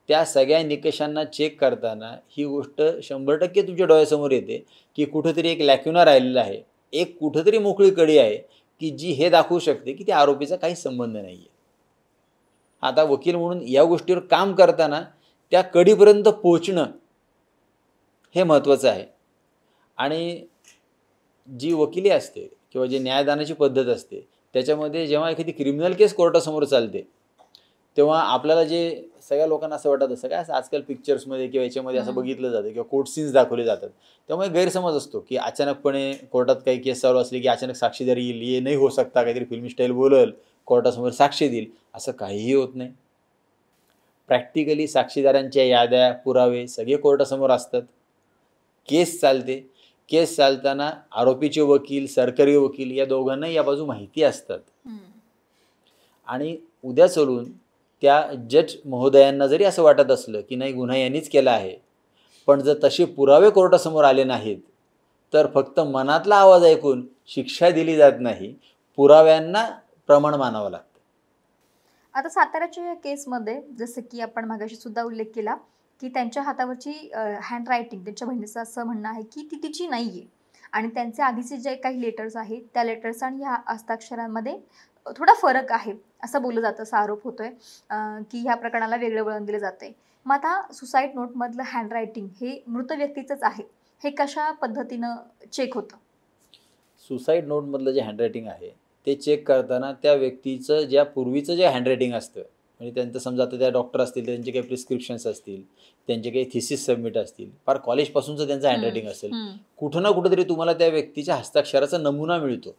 त्या सगळ्या निकषांना चेक करताना ही गोष्ट 100% तुमच्या डोळ्यासमोर येते की कुठंतरी एक लॅक्युना राहिलेला आहे, एक कुठंतरी मोकळी कडी आहे की जी हे दाखवू शकते की त्या आरोपीचा काही संबंध नाही आहे. आता वकील म्हणून या गोष्टीवर काम करताना त्या कडीपर्यंत पोचणं हे महत्त्वाचं आहे. आणि जी वकिली असते किंवा जी न्यायदानाची पद्धत असते त्याच्यामध्ये जेव्हा एखादी क्रिमिनल केस कोर्टासमोर चालते तेव्हा आपल्याला जे सगळ्या लोकांना असं वाटत असतं काय, असं आजकाल पिक्चर्समध्ये किंवा याच्यामध्ये असं बघितलं जातं किंवा कोर्ट सीन्स दाखवले जातात, त्यामुळे गैरसमज असतो की अचानकपणे कोर्टात काही केस चालू असली की अचानक साक्षीदार येईल, ये नाही हो सकता, काहीतरी फिल्मी स्टाईल बोलल, कोर्टासमोर साक्षी देईल, असं काहीही होत नाही. प्रॅक्टिकली साक्षीदारांच्या याद्या पुरावे सगळे कोर्टासमोर असतात. केस चालते, केस चालताना आरोपीचे वकील, सरकारी वकील या दोघांनाही या बाजू माहिती असतात. आणि उद्या चलून त्या जज महोदयांना जरी असं वाटत असलं की नाही गुन्हा यांनीच केला आहे, पण जर तसे पुरावे कोर्टासमोर आले नाहीत तर फक्त मनातला आवाज ऐकून शिक्षा दिली जात नाही, पुराव्यांना प्रमाण मानावं लागतं.
आता साताऱ्याच्या या केसमध्ये जसं की आपण मागाशी सुद्धा उल्लेख केला की त्यांच्या हातावरची हँडरायटिंग, त्यांच्या बहिणीचं असं म्हणणं आहे की ती तिची नाही आहे आणि त्यांचे आधीचे जे काही लेटर्स आहेत त्या लेटर्स आणि ह्या हस्ताक्षरांमध्ये थोडा फरक आहे असं बोललं जातं, असा आरोप होतोय की ह्या प्रकरणाला वेगळं वळण दिलं जातंय. मग आता सुसाईड नोटमधलं हँडरायटिंग हे मृत व्यक्तीचंच आहे, हे कशा पद्धतीनं चेक होतं?
सुसाईड नोटमधलं जे हँडरायटिंग आहे ते चेक करताना त्या व्यक्तीचं ज्या पूर्वीचं जे हँडरायटिंग असतं म्हणजे त्यांचं समजा आता त्या डॉक्टर असतील त्यांचे काही प्रिस्क्रिप्शन्स असतील, त्यांचे काही थिसिस सबमिट असतील, फार कॉलेजपासूनचं त्यांचं हँडरायटिंग असेल, कुठं ना कुठंतरी तुम्हाला त्या व्यक्तीच्या हस्ताक्षराचा नमुना मिळतो.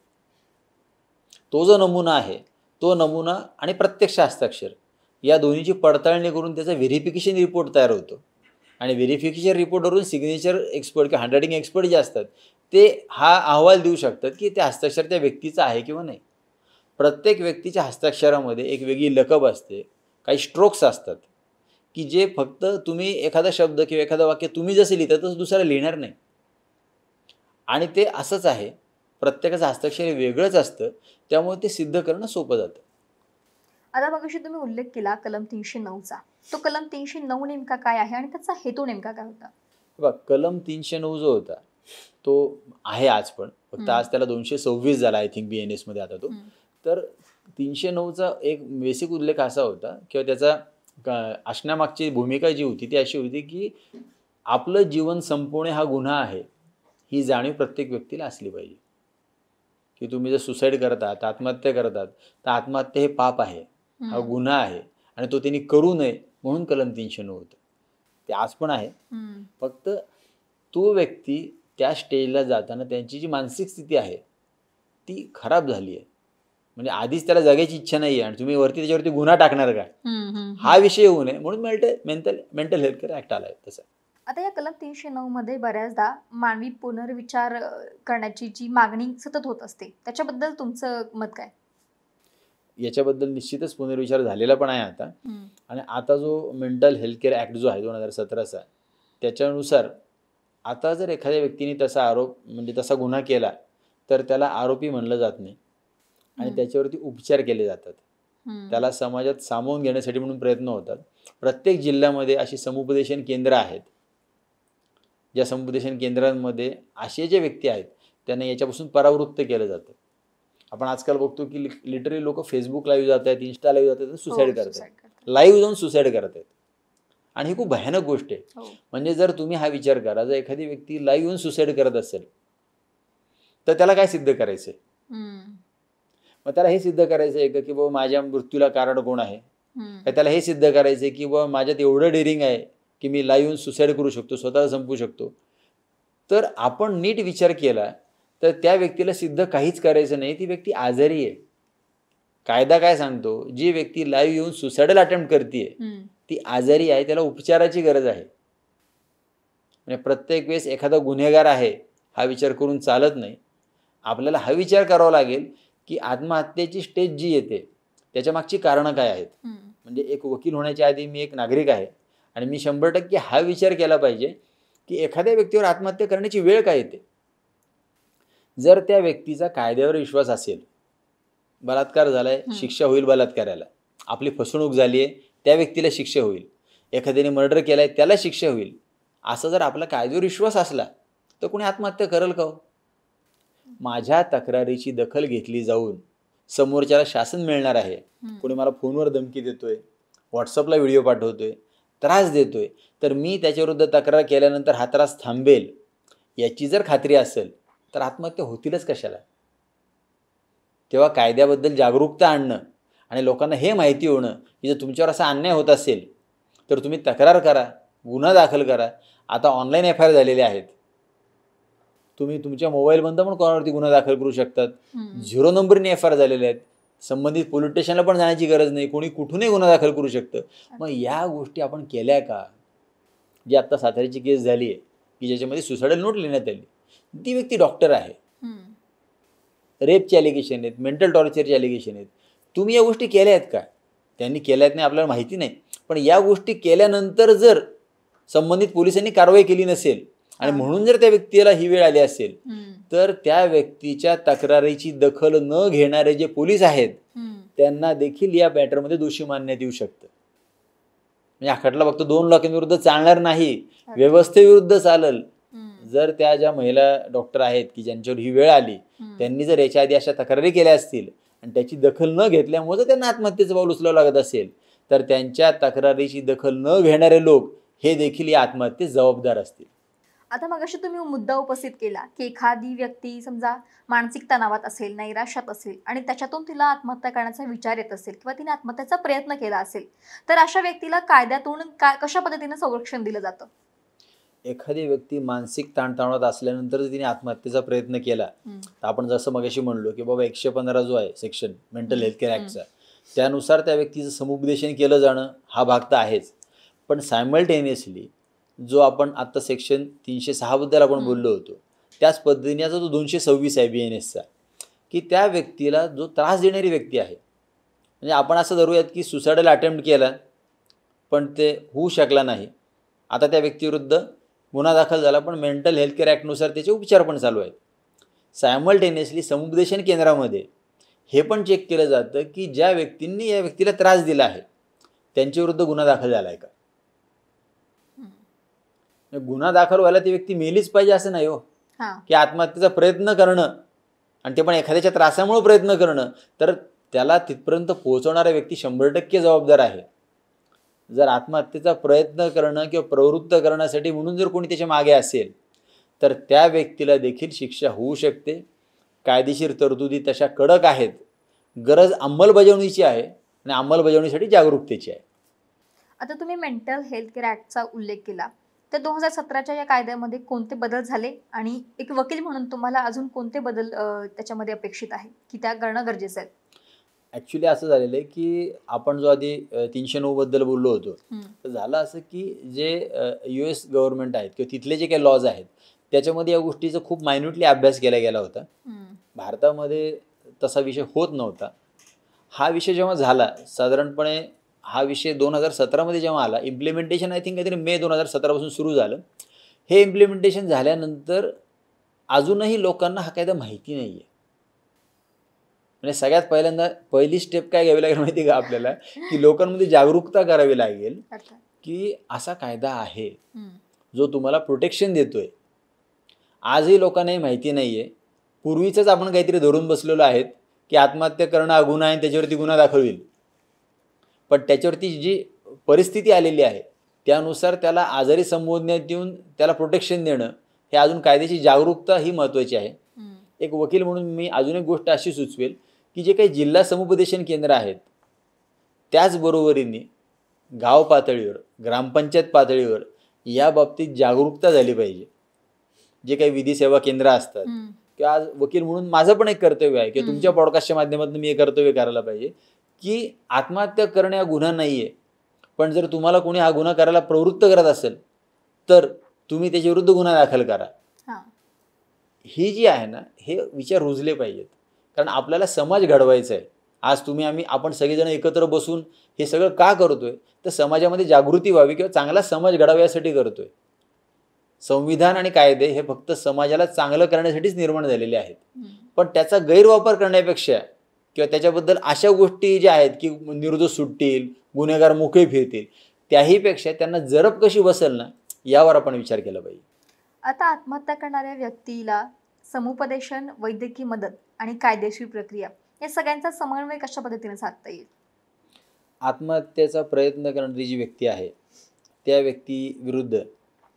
तो जो नमुना आहे तो नमुना आणि प्रत्यक्ष हस्ताक्षर या दोन्हीची पडताळणी करून त्याचा व्हेरिफिकेशन रिपोर्ट तयार होतो. आणि व्हेरिफिकेशन रिपोर्टवरून सिग्नेचर एक्सपर्ट किंवा हँडरायटिंग एक्सपर्ट जे असतात ते हा अहवाल देऊ शकतात की ते हस्ताक्षर त्या व्यक्तीचं आहे किंवा नाही. प्रत्येक व्यक्तीच्या हस्ताक्षरामध्ये एक वेगळी लकब असते, काही स्ट्रोक्स असतात की जे फक्त तुम्ही एखादा शब्द किंवा एखादं वाक्य तुम्ही जसं लिहिता तसं दुसऱ्याला लिहिणार नाही. आणि ते असंच आहे, प्रत्येकाचं हस्ताक्षर हे वेगळंच असतं, त्यामुळे ते सिद्ध करणं सोपं जातं.
आता मगाशी तुम्ही उल्लेख केला कलम 309चा. तो कलम 309 नेमका काय आहे आणि त्याचा हेतू नेमका काय होता?
बघा, कलम 309 जो होता तो आहे आज पण, फक्त आज त्याला 226 झाला आय थिंक BNS मध्ये आता तो. तर 309चा एक बेसिक उल्लेख असा होता किंवा त्याचा असण्यामागची भूमिका जी होती ती अशी होती की आपलं जीवन संपवणे हा गुन्हा आहे ही जाणीव प्रत्येक व्यक्तीला असली पाहिजे. की तुम्ही जर सुसाईड करत आहात, आत्महत्या करत आहात, तर आत्महत्या हे पाप आहे, हा गुन्हा आहे आणि तो त्यांनी करू नये म्हणून कलम 309 होतं. ते आज पण आहे. फक्त तो व्यक्ती त्या स्टेजला जाताना त्यांची जी मानसिक स्थिती आहे ती खराब झाली आहे. म्हणजे आधीच त्याला जगायची इच्छा नाही आहे आणि तुम्ही वरती त्याच्यावरती गुन्हा टाकणार काय, हा विषय येऊ नये म्हणून मेंटल हेल्थ केअर ॲक्ट आला आहे तसं.
आता या कलम 309 मध्ये बऱ्याचदा मानवी पुनर्विचार करण्याची जी मागणी सतत होत असते, त्याच्याबद्दल तुमचं मत काय?
याच्याबद्दल निश्चितच पुनर्विचार झालेला पण आहे आता. आणि आता जो मेंटल हेल्थ केअर ॲक्ट जो आहे 2017चा, त्याच्यानुसार आता जर एखाद्या व्यक्तीने तसा आरोप म्हणजे तसा गुन्हा केला तर त्याला आरोपी म्हणलं जात नाही आणि त्याच्यावरती उपचार केले जातात. त्याला समाजात सामावून घेण्यासाठी म्हणून प्रयत्न होतात. प्रत्येक जिल्ह्यामध्ये अशी समुपदेशन केंद्र आहेत. ज्या समुपदेशन केंद्रांमध्ये असे जे व्यक्ती आहेत त्यांना याच्यापासून परावृत्त केलं जातं. आपण आजकाल बघतो की लिटरली लोक फेसबुक लाईव्ह जात आहेत, इन्स्टा लाईव्ह जात आहेत, सुसाईड करत आहेत, लाईव्ह जाऊन सुसाईड करत आहेत. आणि ही खूप भयानक गोष्ट आहे. म्हणजे जर तुम्ही हा विचार करा, जर एखादी व्यक्ती लाईव्ह येऊन सुसाईड करत असेल तर त्याला काय सिद्ध करायचंय? मग त्याला हे सिद्ध करायचं आहे का की बाबा माझ्या मृत्यूला कारण कोण आहे? का त्याला हे सिद्ध करायचं आहे की बाबा माझ्यात एवढं डेअरिंग आहे की मी लाईव्ह येऊन सुसाईड करू शकतो, स्वतःला संपवू शकतो? तर आपण नीट विचार केला तर त्या व्यक्तीला सिद्ध काहीच करायचं नाही, ती व्यक्ती आजारी आहे. कायदा काय सांगतो, जी व्यक्ती लाईव्ह येऊन सुसाइडल अटेम्प्ट करते ती आजारी आहे, त्याला उपचाराची गरज आहे. म्हणजे प्रत्येक वेळेस एखादा गुन्हेगार आहे हा विचार करून चालत नाही. आपल्याला हा विचार करावा लागेल की आत्महत्येची स्टेज जी येते त्याच्या मागची कारणं काय आहेत. म्हणजे एक वकील होण्याच्या आधी मी एक नागरिक आहे आणि मी 100% हा विचार केला पाहिजे की एखाद्या व्यक्तीवर आत्महत्या करण्याची वेळ काय येते. जर त्या व्यक्तीचा कायद्यावर विश्वास असेल, बलात्कार झालाय शिक्षा होईल बलात्काराला, आपली फसवणूक झाली आहे त्या व्यक्तीला शिक्षा होईल, एखाद्याने मर्डर केलाय त्याला शिक्षा होईल, असं जर आपला कायद्यावर विश्वास असला तर कोणी आत्महत्या करेल का? माझ्या तक्रारीची दखल घेतली जाऊन समोरच्याला शासन मिळणार आहे. कोणी मला फोनवर धमकी देतोय, व्हॉट्सअपला व्हिडिओ पाठवतोय, त्रास देतोय, तर मी त्याच्याविरुद्ध तक्रार केल्यानंतर हा त्रास थांबेल याची जर खात्री असेल तर आत्महत्या होतीलच कशाला. तेव्हा कायद्याबद्दल जागरूकता आणणं आणि लोकांना हे माहिती होणं की जर तुमच्यावर असा अन्याय होत असेल तर तुम्ही तक्रार करा, गुन्हा दाखल करा. आता ऑनलाईन FIR झालेले आहेत. तुम्ही तुमच्या मोबाईल बंद पण कोणावरती गुन्हा दाखल करू शकतात. 0 नंबरने FIR झालेले आहेत. संबंधित पोलीस स्टेशनला पण जाण्याची गरज नाही, कोणी कुठूनही गुन्हा दाखल करू शकतं. मग या गोष्टी आपण केल्या का? जी आता साताऱ्याची केस झाली आहे की ज्याच्यामध्ये सुसाइडल नोट लिहिण्यात आली, ती व्यक्ती डॉक्टर आहे, रेपचे ॲलिगेशन आहेत, मेंटल टॉर्चरचे ॲलिगेशन आहेत. तुम्ही या गोष्टी केल्या आहेत का? त्यांनी केल्या आहेत नाही आपल्याला माहिती नाही, पण या गोष्टी केल्यानंतर जर संबंधित पोलिसांनी कारवाई केली नसेल आणि म्हणून जर त्या व्यक्तीला ही वेळ आली असेल तर त्या व्यक्तीच्या तक्रारीची दखल न घेणारे जे पोलीस आहेत त्यांना देखील या मॅटरमध्ये दोषी मानण्यात येऊ शकतं. म्हणजे हा खटला फक्त 2 लोकांविरुद्ध चालणार नाही, व्यवस्थेविरुद्ध चालेल. जर त्या ज्या महिला डॉक्टर आहेत की ज्यांच्यावर ही वेळ आली त्यांनी जर याच्या आधी अशा तक्रारी केल्या असतील आणि त्याची दखल न घेतल्यामुळे जर त्यांना आत्महत्येचं पाऊल उचलावं लागत असेल तर त्यांच्या तक्रारीची दखल न घेणारे लोक हे देखील या आत्महत्येस जबाबदार असतील.
आता मगाशी तुम्ही मुद्दा उपस्थित केला की एखादी व्यक्ती समजा मानसिक तणावात असेल, नैराश्यात असेल आणि त्याच्यातून तिला आत्महत्या करण्याचा विचार येत असेल किंवा तिने आत्महत्याचा प्रयत्न केला असेल, तर अशा व्यक्तीला कायद्यातून कशा पद्धतीने संरक्षण दिलं जातं?
एखादी व्यक्ती मानसिक ताणतणावात असल्यानंतर जर तिने आत्महत्येचा प्रयत्न केला, तर आपण जसं मगाशी म्हणलो की बाबा 115 जो आहे सेक्शन मेंटल हेल्थ केअर ॲक्टचा, त्यानुसार त्या व्यक्तीचं समुपदेशन केलं जाणं हा भाग तर आहेच. पण सायमल्टेनियसली जो आपण आत्ता सेक्शन 306 बद्दल आपण बोललो होतो, त्याच पद्धतीने आता जो 226 आहे BNSचा, की त्या व्यक्तीला जो त्रास देणारी व्यक्ती आहे, म्हणजे आपण असं धरूयात की सुसायडल अटेम्प्ट केला पण ते होऊ शकला नाही, आता त्या व्यक्तीविरुद्ध गुन्हा दाखल झाला, पण मेंटल हेल्थ केअर ॲक्टनुसार त्याचे उपचार पण चालू आहेत. सायमल्टेनियसली समुपदेशन केंद्रामध्ये हे पण चेक केलं जातं की ज्या व्यक्तींनी या व्यक्तीला त्रास दिला आहे त्यांच्याविरुद्ध गुन्हा दाखल झाला आहे का. गुन्हा दाखल व्हायला ती व्यक्ती मेलीच पाहिजे असं नाही हो, की आत्महत्येचा प्रयत्न करणं आणि ते पण एखाद्याच्या त्रासामुळे प्रयत्न करणं, तर त्याला तिथपर्यंत पोहोचवणारा व्यक्ती 100% जबाबदार आहे. जर आत्महत्येचा प्रयत्न करणं किंवा प्रवृत्त करण्यासाठी म्हणून जर कोणी त्याच्या मागे असेल, तर त्या व्यक्तीला देखील शिक्षा होऊ शकते. कायदेशीर तरतुदी तशा कडक आहेत. गरज अंमलबजावणीची आहे आणि अंमलबजावणीसाठी जागरूकतेची आहे.
आता तुम्ही मेंटल हेल्थ केअर ॲक्टचा उल्लेख केला, तर 2017च्या या कायद्यामध्ये कोणते बदल झाले आणि एक वकील म्हणून तुम्हाला अजून कोणते बदल त्याच्यामध्ये अपेक्षित आहे की त्या करणं गरजेचं आहे?
ॲक्च्युली असं झालेलं आहे की आपण जो आधी 309 बद्दल बोललो होतो, तर झालं असं की जे US गव्हर्नमेंट आहेत किंवा तिथले जे काही लॉज आहेत त्याच्यामध्ये या गोष्टीचा खूप मायन्युटली अभ्यास केला गेला होता. भारतामध्ये तसा विषय होत नव्हता. हा विषय जेव्हा झाला, साधारणपणे हा विषय 2017मध्ये जेव्हा आला, इम्प्लिमेंटेशन आय थिंक काहीतरी मे 2017 पासून सुरू झालं. हे इम्प्लिमेंटेशन झाल्यानंतर अजूनही लोकांना हा कायदा माहिती नाही आहे. म्हणजे सगळ्यात पहिल्यांदा पहिली स्टेप काय घ्यावी लागेल माहिती का आपल्याला, की लोकांमध्ये जागरूकता करावी लागेल की असा कायदा आहे जो तुम्हाला प्रोटेक्शन देतोय. आजही लोकांनाही माहिती नाही आहे. पूर्वीचंच आपण काहीतरी धरून बसलेलो आहेत की आत्महत्या करणं हा गुन्हा आहे, त्याच्यावरती गुन्हा दाखल होईल. पण त्याच्यावरती जी परिस्थिती आलेली आहे त्यानुसार त्याला आजारी संबोधण्यात येऊन त्याला प्रोटेक्शन देणं, हे अजून कायद्याची जागरूकता ही महत्त्वाची आहे. एक वकील म्हणून मी अजून एक गोष्ट अशी सुचवेल की जे काही जिल्हा समुपदेशन केंद्र आहेत त्याचबरोबरीने गाव पातळीवर, ग्रामपंचायत पातळीवर या बाबतीत जागरूकता झाली पाहिजे. जे काही विधी सेवा केंद्र असतात किंवा आज वकील म्हणून माझं पण एक कर्तव्य आहे की तुमच्या पॉडकास्टच्या माध्यमातून मी हे कर्तव्य करायला पाहिजे की आत्महत्या करणे हा गुन्हा नाही आहे, पण जर तुम्हाला कोणी हा गुन्हा करायला प्रवृत्त करत असेल तर तुम्ही त्याच्याविरुद्ध गुन्हा दाखल करा. ही जी आहे ना, हे विचार रुजले पाहिजेत, कारण आपल्याला समाज घडवायचा आहे. आज आपण सगळेजण एकत्र बसून हे सगळं का करतोय, तर समाजामध्ये जागृती व्हावी किंवा चांगला समाज घडावा यासाठी करतोय. संविधान आणि कायदे हे फक्त समाजाला चांगलं करण्यासाठीच निर्माण झालेले आहेत. पण त्याचा गैरवापर करण्यापेक्षा किंवा त्याच्याबद्दल अशा गोष्टी ज्या आहेत की निर्दोष सुटतील, गुन्हेगार मोकळे फिरतील, त्याहीपेक्षा त्यांना जरब कशी बसेल ना, यावर आपण विचार केला पाहिजे.
आता आत्महत्या करणाऱ्या व्यक्तीला समुपदेशन, वैद्यकीय मदत आणि कायदेशीर प्रक्रिया या सगळ्यांचा समन्वय कशा पद्धतीने साधता येईल?
आत्महत्येचा प्रयत्न करणारी जी व्यक्ती आहे त्या व्यक्तीविरुद्ध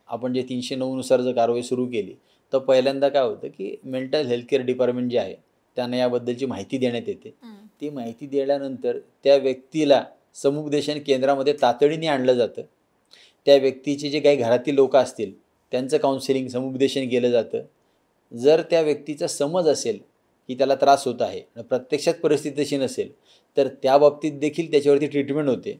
आपण जे 309 नुसार जर कारवाई सुरू केली, तर पहिल्यांदा काय होतं की मेंटल हेल्थ केअर डिपार्टमेंट जे आहे त्यांना याबद्दलची माहिती देण्यात येते. ती माहिती दिल्यानंतर त्या व्यक्तीला समुपदेशन केंद्रामध्ये तातडीने आणलं जातं. त्या व्यक्तीचे जे काही घरातील लोक असतील त्यांचं काउन्सिलिंग, समुपदेशन केलं जातं. जर त्या व्यक्तीचा समज असेल की त्याला त्रास होत आहे आणि प्रत्यक्षात परिस्थिती तशी नसेल, तर त्या बाबतीत देखील त्याच्यावरती ट्रीटमेंट होते.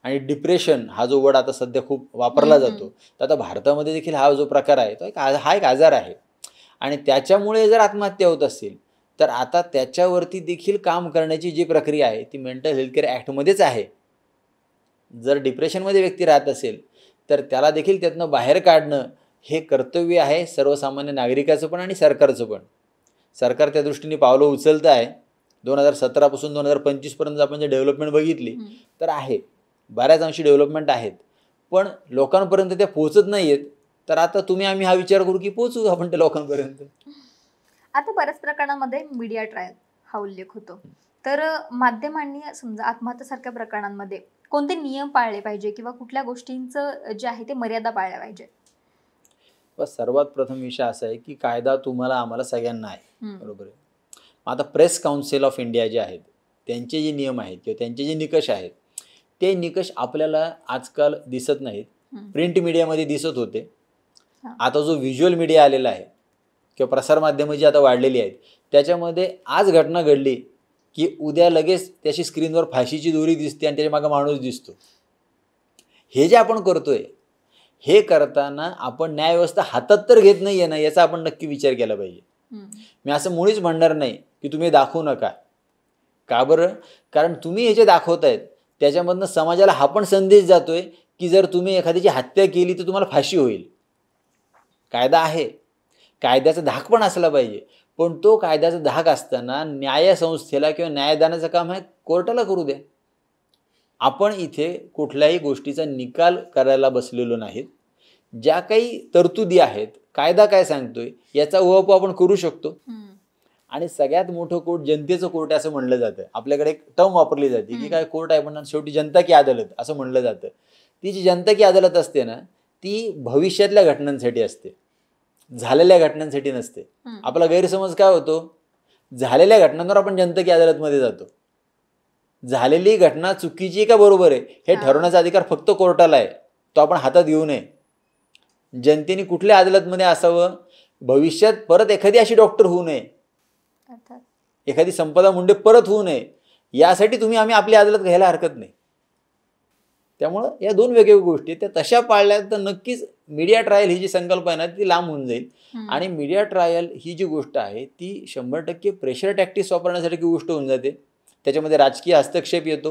आणि डिप्रेशन हा जो वर्ड आता सध्या खूप वापरला जातो, तर आता भारतामध्ये देखील हा जो प्रकार आहे तो हा एक आजार आहे आणि त्याच्यामुळे जर आत्महत्या होत असेल तर आता त्याच्यावरती देखील काम करण्याची जी प्रक्रिया आहे ती मेंटल हेल्थ केअर ॲक्टमध्येच आहे. जर डिप्रेशनमध्ये व्यक्ती राहत असेल तर त्याला देखील त्यातनं बाहेर काढणं हे कर्तव्य आहे सर्वसामान्य नागरिकाचं पण आणि सरकारचं पण. सरकार त्या दृष्टीने पावलं उचलतं आहे. 2017 पासून 2025 पर्यंत आपण जर डेव्हलपमेंट बघितली तर आहे, बऱ्याच अंशी डेव्हलपमेंट आहेत, पण लोकांपर्यंत त्या पोहोचत नाही आहेत. तर आता आम्ही हा विचार करू की पोहोचू आपण त्या लोकांपर्यंत.
आता बऱ्याच प्रकरणांमध्ये मीडिया ट्रायल हा उल्लेख होतो, तर माध्यमांनी समजा आत्महत्यासारख्या प्रकरणांमध्ये कोणते नियम पाळले पाहिजे किंवा कुठल्या गोष्टींचं जे आहे ते मर्यादा पाळल्या पाहिजे?
पण सर्वात प्रथम विषय असा आहे की कायदा तुम्हाला आम्हाला सगळ्यांना आहे,
हम्म.
बरोबर आहे. मग आता प्रेस काउन्सिल ऑफ इंडिया जे आहेत त्यांचे जे नियम आहेत किंवा त्यांचे जे निकष आहेत ते निकष आपल्याला आजकाल दिसत नाहीत.
हम्म.
प्रिंट मीडियामध्ये दिसत होते.
हा.
आता जो व्हिज्युअल मीडिया आलेला आहे किंवा प्रसारमाध्यमं जी आता वाढलेली आहेत त्याच्यामध्ये आज घटना घडली की उद्या लगेच त्याची स्क्रीनवर फाशीची दोरी दिसते आणि त्याच्या मागे माणूस दिसतो. हे जे आपण करतोय हे करताना आपण न्यायव्यवस्था हातात तर घेत नाहीये ना, याचा आपण नक्की विचार केला पाहिजे.
हम्म.
मी असं मुळीच म्हणणार नाही की तुम्ही दाखवू नका. का बरं? कारण तुम्ही हे जे दाखवतायत त्याच्यामधनं समाजाला हा पण संदेश जातोय की जर तुम्ही एखाद्याची हत्या केली तर तुम्हाला फाशी होईल. कायदा आहे, कायद्याचा धाक पण असला पाहिजे, पण तो कायद्याचा धाक असताना न्यायसंस्थेला किंवा न्यायदानाचं काम आहे कोर्टाला करू द्या. आपण इथे कुठल्याही गोष्टीचा निकाल करायला बसलेलो नाहीत. ज्या काही तरतुदी आहेत, कायदा काय सांगतोय याचा उहापोह आपण करू शकतो.
हम्म.
आणि सगळ्यात मोठं कोर्ट जनतेचं कोर्ट आहे असं म्हणलं जातं. आपल्याकडे एक टर्म वापरली जाते की काय कोर्ट आहे पण शेवटी जनता की अदालत असं म्हणलं जातं. ती जी जनता की अदालत असते ना ती भविष्यातल्या घटनांसाठी असते, झालेल्या घटनांसाठी नसते.
हम्म.
आपला गैरसमज काय होतो, झालेल्या घटनांवर आपण जनता की अदालतमध्ये जातो. झालेली घटना चुकीची का बरोबर आहे हे ठरवण्याचा अधिकार फक्त कोर्टाला आहे, तो आपण हातात घेऊ नये. जनतेने कुठल्या अदालतमध्ये असावं, भविष्यात परत एखादी अशी डॉक्टर होऊ नये,
अर्थात.
एखादी संपदा मुंडे परत होऊ नये, यासाठी आम्ही आपली अदालत घ्यायला हरकत नाही. त्यामुळं या दोन वेगवेगळ्या गोष्टी त्या तशा पाळल्या तर नक्कीच मीडिया ट्रायल ही जी संकल्पना आहे ती लांब होऊन जाईल.
हम्म.
आणि मीडिया ट्रायल ही जी गोष्ट आहे ती 100% प्रेशर टॅक्टिक्स वापरण्यासारखी गोष्ट होऊन जाते. त्याच्यामध्ये राजकीय हस्तक्षेप येतो,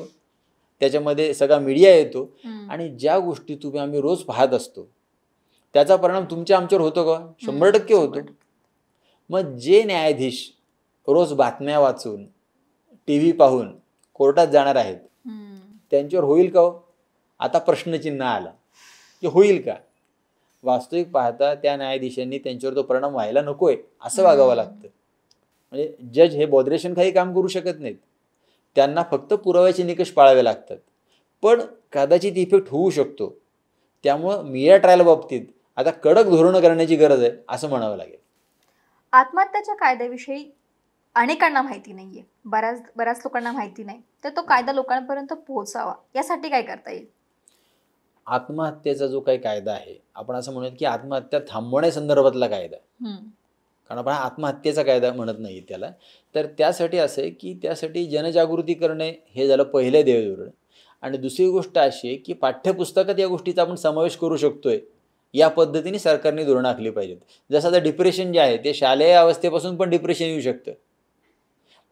त्याच्यामध्ये सगळा मीडिया येतो.
हम्म.
आणि ज्या गोष्टी आम्ही रोज पाहत असतो त्याचा परिणाम तुमच्या आमच्यावर होतो का? 100% होतो.
100%.
मग जे न्यायाधीश रोज बातम्या वाचून टी व्ही पाहून कोर्टात जाणार आहेत
हम्म.
त्यांच्यावर होईल का हो? आता प्रश्नचिन्ह आला की होईल का? वास्तविक पाहता त्या न्यायाधीशांनी त्यांच्यावर तो परिणाम व्हायला नकोय असं वागावं लागतं. म्हणजे जज हे बॉदरेशन काम करू शकत नाहीत, त्यांना फक्त पुराव्याचे निकष पाळावे लागतात. पण कदाचित इफेक्ट होऊ शकतो. त्यामुळं मीडिया ट्रायल बाबतीत आता कडक धोरणं करण्याची गरज आहे असं म्हणावं लागेल.
आत्महत्याच्या कायद्याविषयी अनेकांना माहिती नाहीये, बऱ्याच लोकांना माहिती नाही, तर तो कायदा लोकांपर्यंत पोहोचावा यासाठी काय करता येईल?
आत्महत्येचा जो काही कायदा आहे, आपण असं म्हणूयात की आत्महत्या थांबवण्यासंदर्भातला कायदा, कारण आपण आत्महत्येचा कायदा म्हणत नाही त्याला. तर त्यासाठी असं आहे की त्यासाठी जनजागृती करणे हे झालं पहिलं ध्येयधोरण. आणि दुसरी गोष्ट अशी आहे की पाठ्यपुस्तकात या गोष्टीचा आपण समावेश करू शकतोय या पद्धतीने सरकारने धोरणं आखली पाहिजेत. जसं आता डिप्रेशन जे आहे ते शालेय अवस्थेपासून पण डिप्रेशन येऊ शकतं.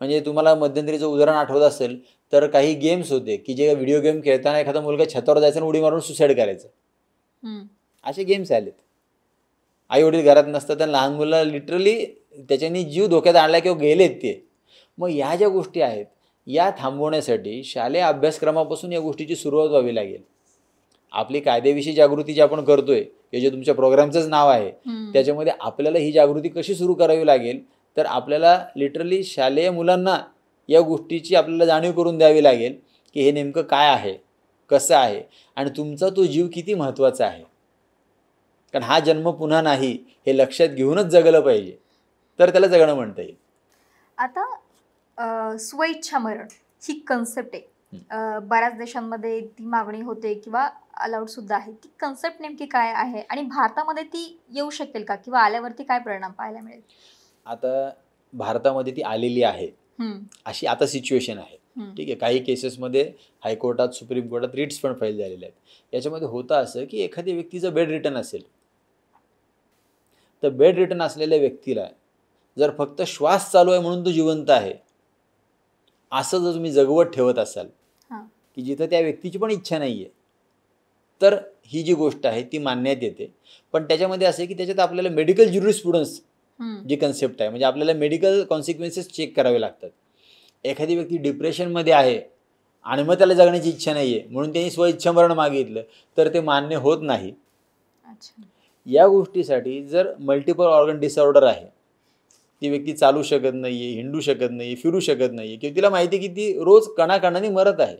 म्हणजे तुम्हाला मध्यंतरीचं उदाहरण आठवत असेल तर काही गेम्स होते की जे व्हिडिओ गेम खेळताना एखादा मुलगा छतावर जायचा आणि उडी मारून सुसाईड करायचं. असे गेम्स आलेत. आई वडील घरात नसतात आणि लहान मुलं लिटरली त्याच्यानी जीव धोक्यात आणला किंवा गेलेत ते. मग या ज्या गोष्टी आहेत या थांबवण्यासाठी शालेय अभ्यासक्रमापासून या गोष्टीची सुरुवात व्हावी लागेल. आपली कायद्याविषयी जागृती जी आपण करतोय हे जे तुमच्या प्रोग्रामचंच नाव आहे त्याच्यामध्ये आपल्याला ही जागृती कशी सुरू करावी लागेल तर आपल्याला लिटरली शालेय मुलांना या गोष्टीची आपल्याला जाणीव करून द्यावी लागेल की हे नेमकं काय आहे, कसं आहे आणि तुमचा तो जीव किती महत्त्वाचा आहे. कारण हा जन्म पुन्हा नाही हे लक्षात घेऊनच जगलं पाहिजे तर त्याला जगणं म्हणता येईल.
आता स्वइच्छा मरण ही कन्सेप्ट आहे, बऱ्याच देशांमध्ये ती मागणी होते किंवा अलाउड सुद्धा आहे. ती कन्सेप्ट नेमकी काय आहे आणि भारतामध्ये ती येऊ शकेल का किंवा आल्यावरती काय परिणाम पाहायला मिळेल?
आता भारतामध्ये ती आलेली आहे अशी आता सिच्युएशन आहे. ठीक आहे, काही केसेसमध्ये हायकोर्टात सुप्रीम कोर्टात रिट्स पण फाईल झालेले आहेत. याच्यामध्ये होतं असं की एखाद्या व्यक्तीचं बेड रिटर्न असेल तर बेड रिटर्न असलेल्या व्यक्तीला जर फक्त श्वास चालू आहे म्हणून तो जिवंत आहे असं जर तुम्ही जगवत ठेवत असाल की जिथं त्या व्यक्तीची पण इच्छा नाही आहे तर ही जी गोष्ट आहे ती मानण्यात येते. पण त्याच्यामध्ये असं आहे की त्याच्यात आपल्याला मेडिकल ज्युरिस्प्रुडन्स जी कन्सेप्ट आहे म्हणजे आपल्याला मेडिकल कॉन्सिक्वेन्सेस चेक करावे लागतात. एखादी व्यक्ती डिप्रेशनमध्ये आहे आणि मग त्याला जगण्याची इच्छा नाही आहे म्हणून त्यांनी स्वइच्छा मरण मागितलं तर ते मान्य होत नाही. या गोष्टीसाठी जर मल्टिपल ऑर्गन डिसऑर्डर आहे, ती व्यक्ती चालू शकत नाही आहे, हिंडू शकत नाही, फिरू शकत नाही किंवा तिला माहिती की ती रोज कणाकणाने मरत आहे,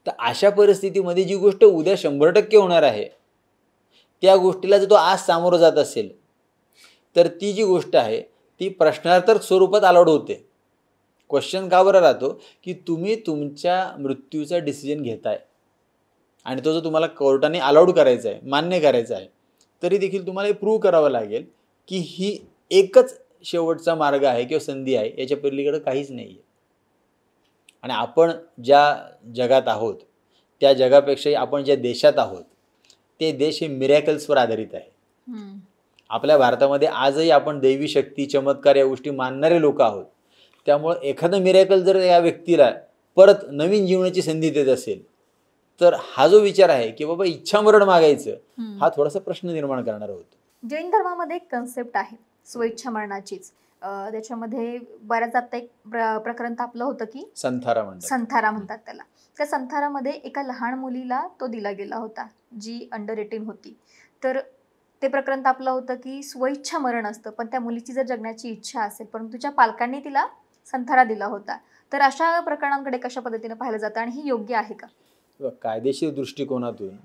तर अशा परिस्थितीमध्ये जी गोष्ट उद्या 100% होणार आहे त्या गोष्टीला जर तो आज सामोरं जात असेल तर ती जी गोष्ट आहे ती प्रश्नार्थक स्वरूपात अलाउड होते. क्वेश्चन का बरं राहतो की तुम्ही तुमच्या मृत्यूचा डिसिजन घेताय आणि तो जर तुम्हाला कोर्टाने अलाउड करायचा आहे, मान्य करायचा आहे, तरी देखील तुम्हाला हे प्रूव्ह करावं लागेल की ही एकच शेवटचा मार्ग आहे किंवा संधी आहे, याच्या पलीकडे काहीच नाही आहे. आणि आपण ज्या जगात आहोत त्या जगापेक्षाही आपण ज्या देशात आहोत ते देश हे मिरॅकल्सवर आधारित आहे. आपल्या भारतामध्ये आजही आपण दैवी शक्ती, चमत्कार या गोष्टी मानणारे लोक आहोत. त्यामुळे एखादं मिरॅकल जर या व्यक्तीला परत नवीन जीवनाची संधी देत असेल तर हा जो विचार आहे की बाबा इच्छामरण मागायचं, हा थोडासा प्रश्न निर्माण करणार होतो.
जैन धर्मामध्ये एक कन्सेप्ट आहे स्वेच्छा मरणाचीच. त्याच्यामध्ये बऱ्याच आता एक प्रकरण तापलं होतं की
संथारा म्हणतात.
संथारा म्हणतात त्याला. त्या संथारामध्ये एका लहान मुलीला तो दिला गेला होता जी अंडर 18 होती. तर ते प्रकरण तापलं होतं की स्वइच्छा मरण असतं, पण त्या मुलीची जर जगण्याची इच्छा असेल परंतु तिच्या पालकांनी तिला संथारा दिला होता. तर अशा प्रकरणांकडे कशा पद्धतीने पाहिलं जातं आणि हे योग्य आहे का?
कायदेशीर दृष्टिकोनातून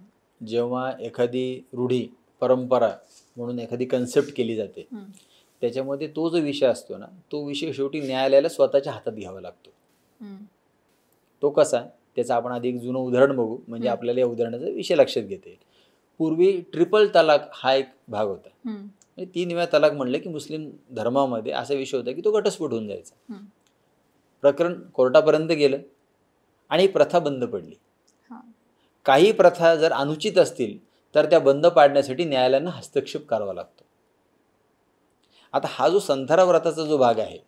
जेव्हा एखादी रूढी, परंपरा म्हणून एखादी कन्सेप्ट केली जाते त्याच्यामध्ये तो जो विषय असतो ना, तो विषय शेवटी न्यायालयाला स्वतःच्या हातात घ्यावा लागतो. तो कसा, त्याचं आपण आधी एक जुनं उदाहरण बघू म्हणजे आपल्याला या उदाहरणाचा विषय लक्षात घेता येईल. पूर्वी ट्रिपल तलाक हा एक भाग होता. म्हणजे 3 वेळा तलाक म्हणले की मुस्लिम धर्मामध्ये असा विषय होता की तो घटस्फोट होऊन जायचा. प्रकरण कोर्टापर्यंत गेलं आणि प्रथा बंद पडली. काही प्रथा जर अनुचित असतील तर त्या बंद पाडण्यासाठी न्यायालयानं हस्तक्षेप करावा लागतो. आता हा जो संथारा व्रताचा जो भाग आहे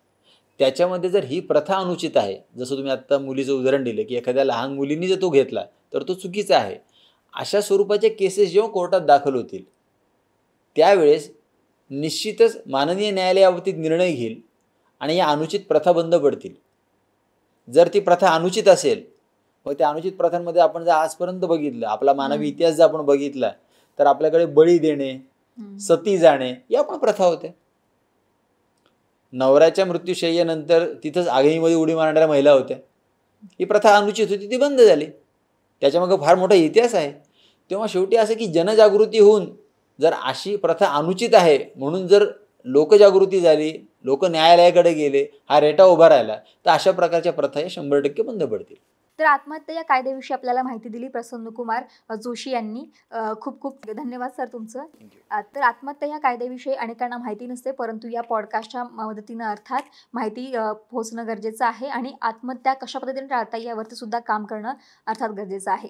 त्याच्यामध्ये जर ही प्रथा अनुचित आहे, जसं तुम्ही आत्ता मुलीचं उदाहरण दिलं की एखाद्या लहान मुलीने जर तो घेतला तर तो चुकीचा आहे, अशा स्वरूपाच्या केसेस जेव्हा कोर्टात दाखल होतील त्यावेळेस निश्चितच माननीय न्यायालय याबाबतीत निर्णय घेईल आणि या अनुचित प्रथा बंद पडतील. जर ती प्रथा अनुचित असेल, मग त्या अनुचित प्रथांमध्ये आपण जर आजपर्यंत बघितलं, आपला मानवी इतिहास जर आपण बघितला तर आपल्याकडे बळी देणे, सती जाणे या पण प्रथा होत्या. नवऱ्याच्या मृत्यूशय्येनंतर तिथंच आगीमध्ये उडी मारणाऱ्या महिला होत्या. ही प्रथा अनुचित होती, ती बंद झाली. त्याच्यामागे फार मोठा इतिहास आहे. तेव्हा शेवटी असं की जनजागृती होऊन जर अशी प्रथा अनुचित आहे म्हणून जर लोकजागृती झाली, लोक न्यायालयाकडे गेले, हा रेटा उभा राहिला, तर अशा प्रकारच्या प्रथा या 100% बंद पडतील.
तर आत्महत्या या कायद्याविषयी आपल्याला माहिती दिली प्रसन्नकुमार जोशी यांनी. खूप खूप धन्यवाद सर तुमचं. तर आत्महत्या या कायद्याविषयी अनेकांना माहिती नसते, परंतु या पॉडकास्टच्या मदतीनं अर्थात माहिती पोहोचणं गरजेचं आहे आणि आत्महत्या कशा पद्धतीने टाळता यावरती सुद्धा काम करणं अर्थात गरजेचं आहे.